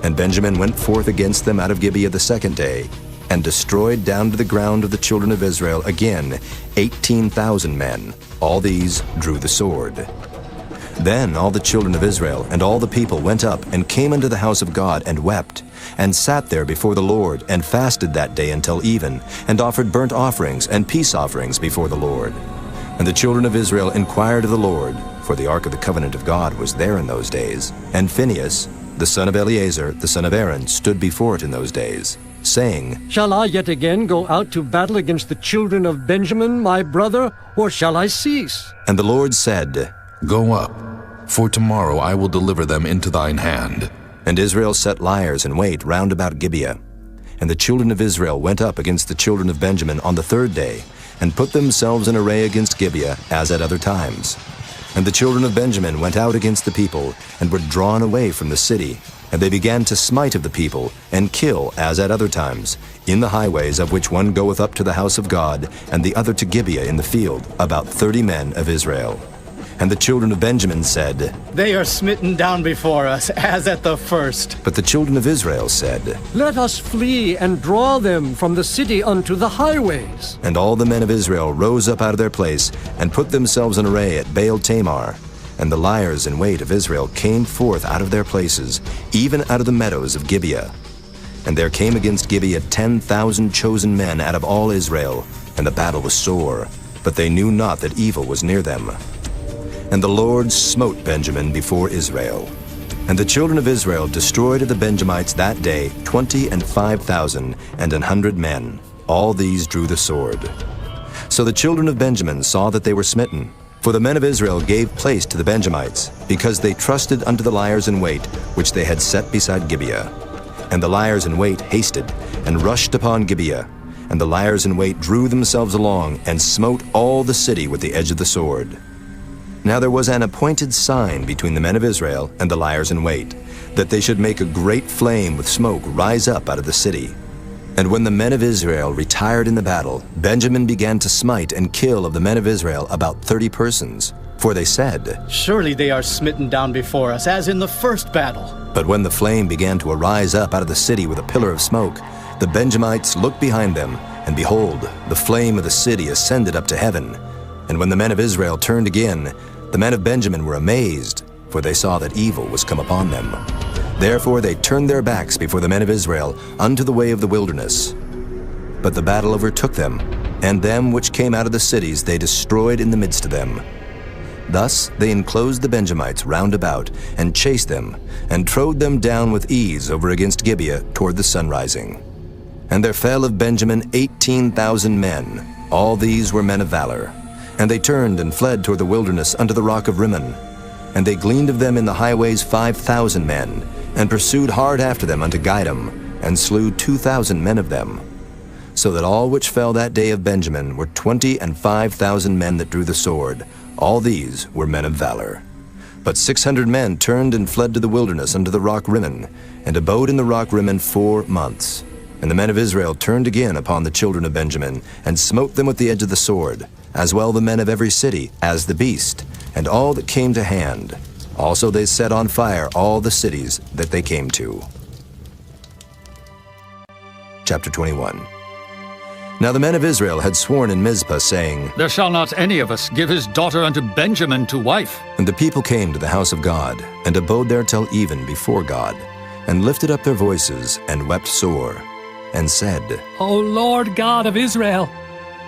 And Benjamin went forth against them out of Gibeah the second day, and destroyed down to the ground of the children of Israel again 18,000 men. All these drew the sword. Then all the children of Israel and all the people went up and came unto the house of God and wept, and sat there before the Lord, and fasted that day until even, and offered burnt offerings and peace offerings before the Lord. And the children of Israel inquired of the Lord, for the ark of the covenant of God was there in those days, and Phinehas, the son of Eleazar, the son of Aaron, stood before it in those days, saying, Shall I yet again go out to battle against the children of Benjamin, my brother, or shall I cease? And the Lord said, Go up, for tomorrow I will deliver them into thine hand. And Israel set liers in wait round about Gibeah. And the children of Israel went up against the children of Benjamin on the third day, and put themselves in array against Gibeah, as at other times. And the children of Benjamin went out against the people, and were drawn away from the city. And they began to smite of the people, and kill, as at other times, in the highways, of which one goeth up to the house of God, and the other to Gibeah in the field, about 30 men of Israel. And the children of Benjamin said, They are smitten down before us, as at the first. But the children of Israel said, Let us flee and draw them from the city unto the highways. And all the men of Israel rose up out of their place, and put themselves in array at Baal Tamar. And the liers in wait of Israel came forth out of their places, even out of the meadows of Gibeah. And there came against Gibeah 10,000 chosen men out of all Israel, and the battle was sore, but they knew not that evil was near them. And the Lord smote Benjamin before Israel. And the children of Israel destroyed of the Benjamites that day 25,000 and 100 men. All these drew the sword. So the children of Benjamin saw that they were smitten. For the men of Israel gave place to the Benjamites, because they trusted unto the liers in wait, which they had set beside Gibeah. And the liers in wait hasted, and rushed upon Gibeah. And the liers in wait drew themselves along, and smote all the city with the edge of the sword. Now there was an appointed sign between the men of Israel and the liers in wait, that they should make a great flame with smoke rise up out of the city. And when the men of Israel retired in the battle, Benjamin began to smite and kill of the men of Israel about 30 persons. For they said, Surely they are smitten down before us, as in the first battle. But when the flame began to arise up out of the city with a pillar of smoke, the Benjamites looked behind them, and behold, the flame of the city ascended up to heaven. And when the men of Israel turned again, the men of Benjamin were amazed, for they saw that evil was come upon them. Therefore they turned their backs before the men of Israel unto the way of the wilderness. But the battle overtook them, and them which came out of the cities they destroyed in the midst of them. Thus they enclosed the Benjamites round about, and chased them, and trode them down with ease over against Gibeah toward the sunrising. And there fell of Benjamin 18,000 men. All these were men of valor. And they turned and fled toward the wilderness unto the rock of Rimmon. And they gleaned of them in the highways 5,000 men, and pursued hard after them unto Gidom, and slew 2,000 men of them. So that all which fell that day of Benjamin were 25,000 men that drew the sword. All these were men of valor. But 600 men turned and fled to the wilderness unto the rock Rimmon, and abode in the rock Rimmon 4 months. And the men of Israel turned again upon the children of Benjamin, and smote them with the edge of the sword, as well the men of every city as the beast, and all that came to hand. Also they set on fire all the cities that they came to. Chapter 21. Now the men of Israel had sworn in Mizpah, saying, There shall not any of us give his daughter unto Benjamin to wife. And the people came to the house of God, and abode there till even before God, and lifted up their voices, and wept sore, and said, O Lord God of Israel,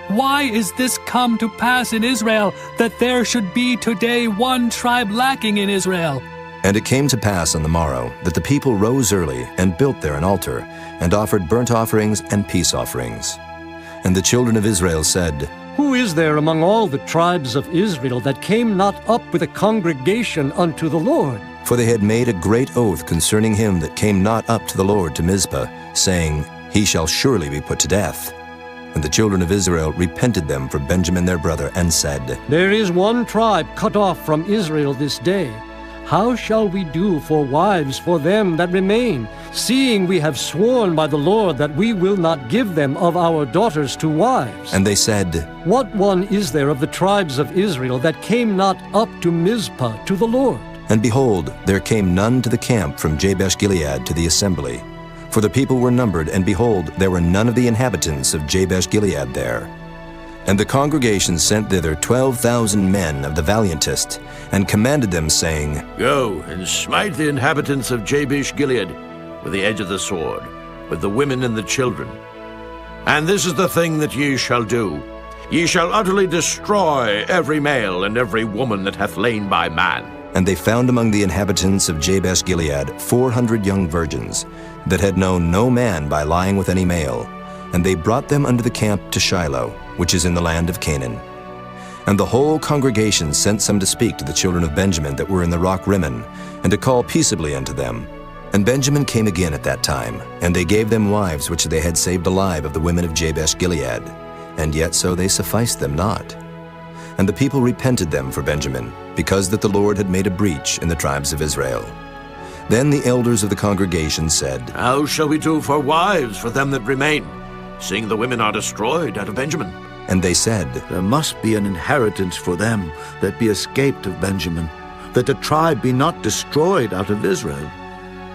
why is this come to pass in Israel, that there should be today one tribe lacking in Israel? And it came to pass on the morrow, that the people rose early, and built there an altar, and offered burnt offerings and peace offerings. And the children of Israel said, Who is there among all the tribes of Israel that came not up with a congregation unto the Lord? For they had made a great oath concerning him that came not up to the Lord to Mizpah, saying, He shall surely be put to death. And the children of Israel repented them for Benjamin their brother, and said, There is one tribe cut off from Israel this day. How shall we do for wives for them that remain, seeing we have sworn by the Lord that we will not give them of our daughters to wives? And they said, What one is there of the tribes of Israel that came not up to Mizpah to the Lord? And behold, there came none to the camp from Jabesh-Gilead to the assembly. For the people were numbered, and behold, there were none of the inhabitants of Jabesh-Gilead there. And the congregation sent thither 12,000 men of the valiantest, and commanded them, saying, Go and smite the inhabitants of Jabesh-Gilead with the edge of the sword, with the women and the children. And this is the thing that ye shall do. Ye shall utterly destroy every male and every woman that hath lain by man. And they found among the inhabitants of Jabesh-Gilead 400 young virgins, that had known no man by lying with any male. And they brought them unto the camp to Shiloh, which is in the land of Canaan. And the whole congregation sent some to speak to the children of Benjamin that were in the rock Rimmon, and to call peaceably unto them. And Benjamin came again at that time, and they gave them wives which they had saved alive of the women of Jabesh-Gilead, and yet so they sufficed them not. And the people repented them for Benjamin, because that the Lord had made a breach in the tribes of Israel. Then the elders of the congregation said, How shall we do for wives for them that remain, seeing the women are destroyed out of Benjamin? And they said, There must be an inheritance for them that be escaped of Benjamin, that a tribe be not destroyed out of Israel.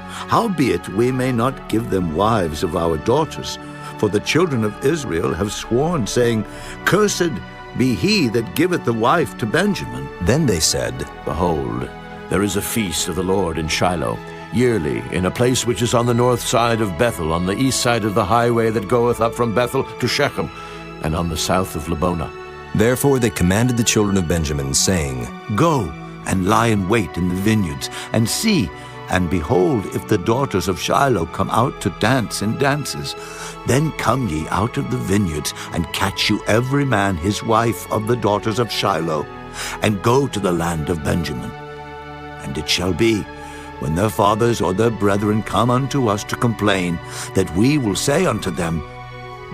Howbeit we may not give them wives of our daughters, for the children of Israel have sworn, saying, Cursed be he that giveth the wife to Benjamin. Then they said, Behold, there is a feast of the Lord in Shiloh, yearly, in a place which is on the north side of Bethel, on the east side of the highway that goeth up from Bethel to Shechem, and on the south of Lebonah. Therefore they commanded the children of Benjamin, saying, Go and lie in wait in the vineyards, and see, and behold, if the daughters of Shiloh come out to dance in dances, then come ye out of the vineyards, and catch you every man his wife of the daughters of Shiloh, and go to the land of Benjamin. And it shall be, when their fathers or their brethren come unto us to complain, that we will say unto them,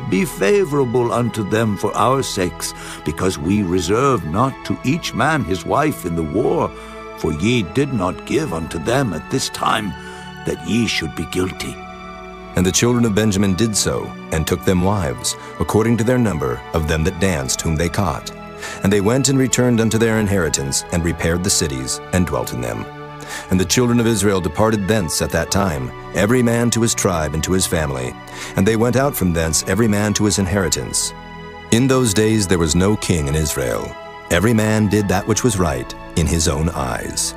Be favorable unto them for our sakes, because we reserve not to each man his wife in the war, for ye did not give unto them at this time, that ye should be guilty. And the children of Benjamin did so, and took them wives, according to their number of them that danced whom they caught. And they went and returned unto their inheritance, and repaired the cities, and dwelt in them. And the children of Israel departed thence at that time, every man to his tribe and to his family. And they went out from thence every man to his inheritance. In those days there was no king in Israel. Every man did that which was right in his own eyes.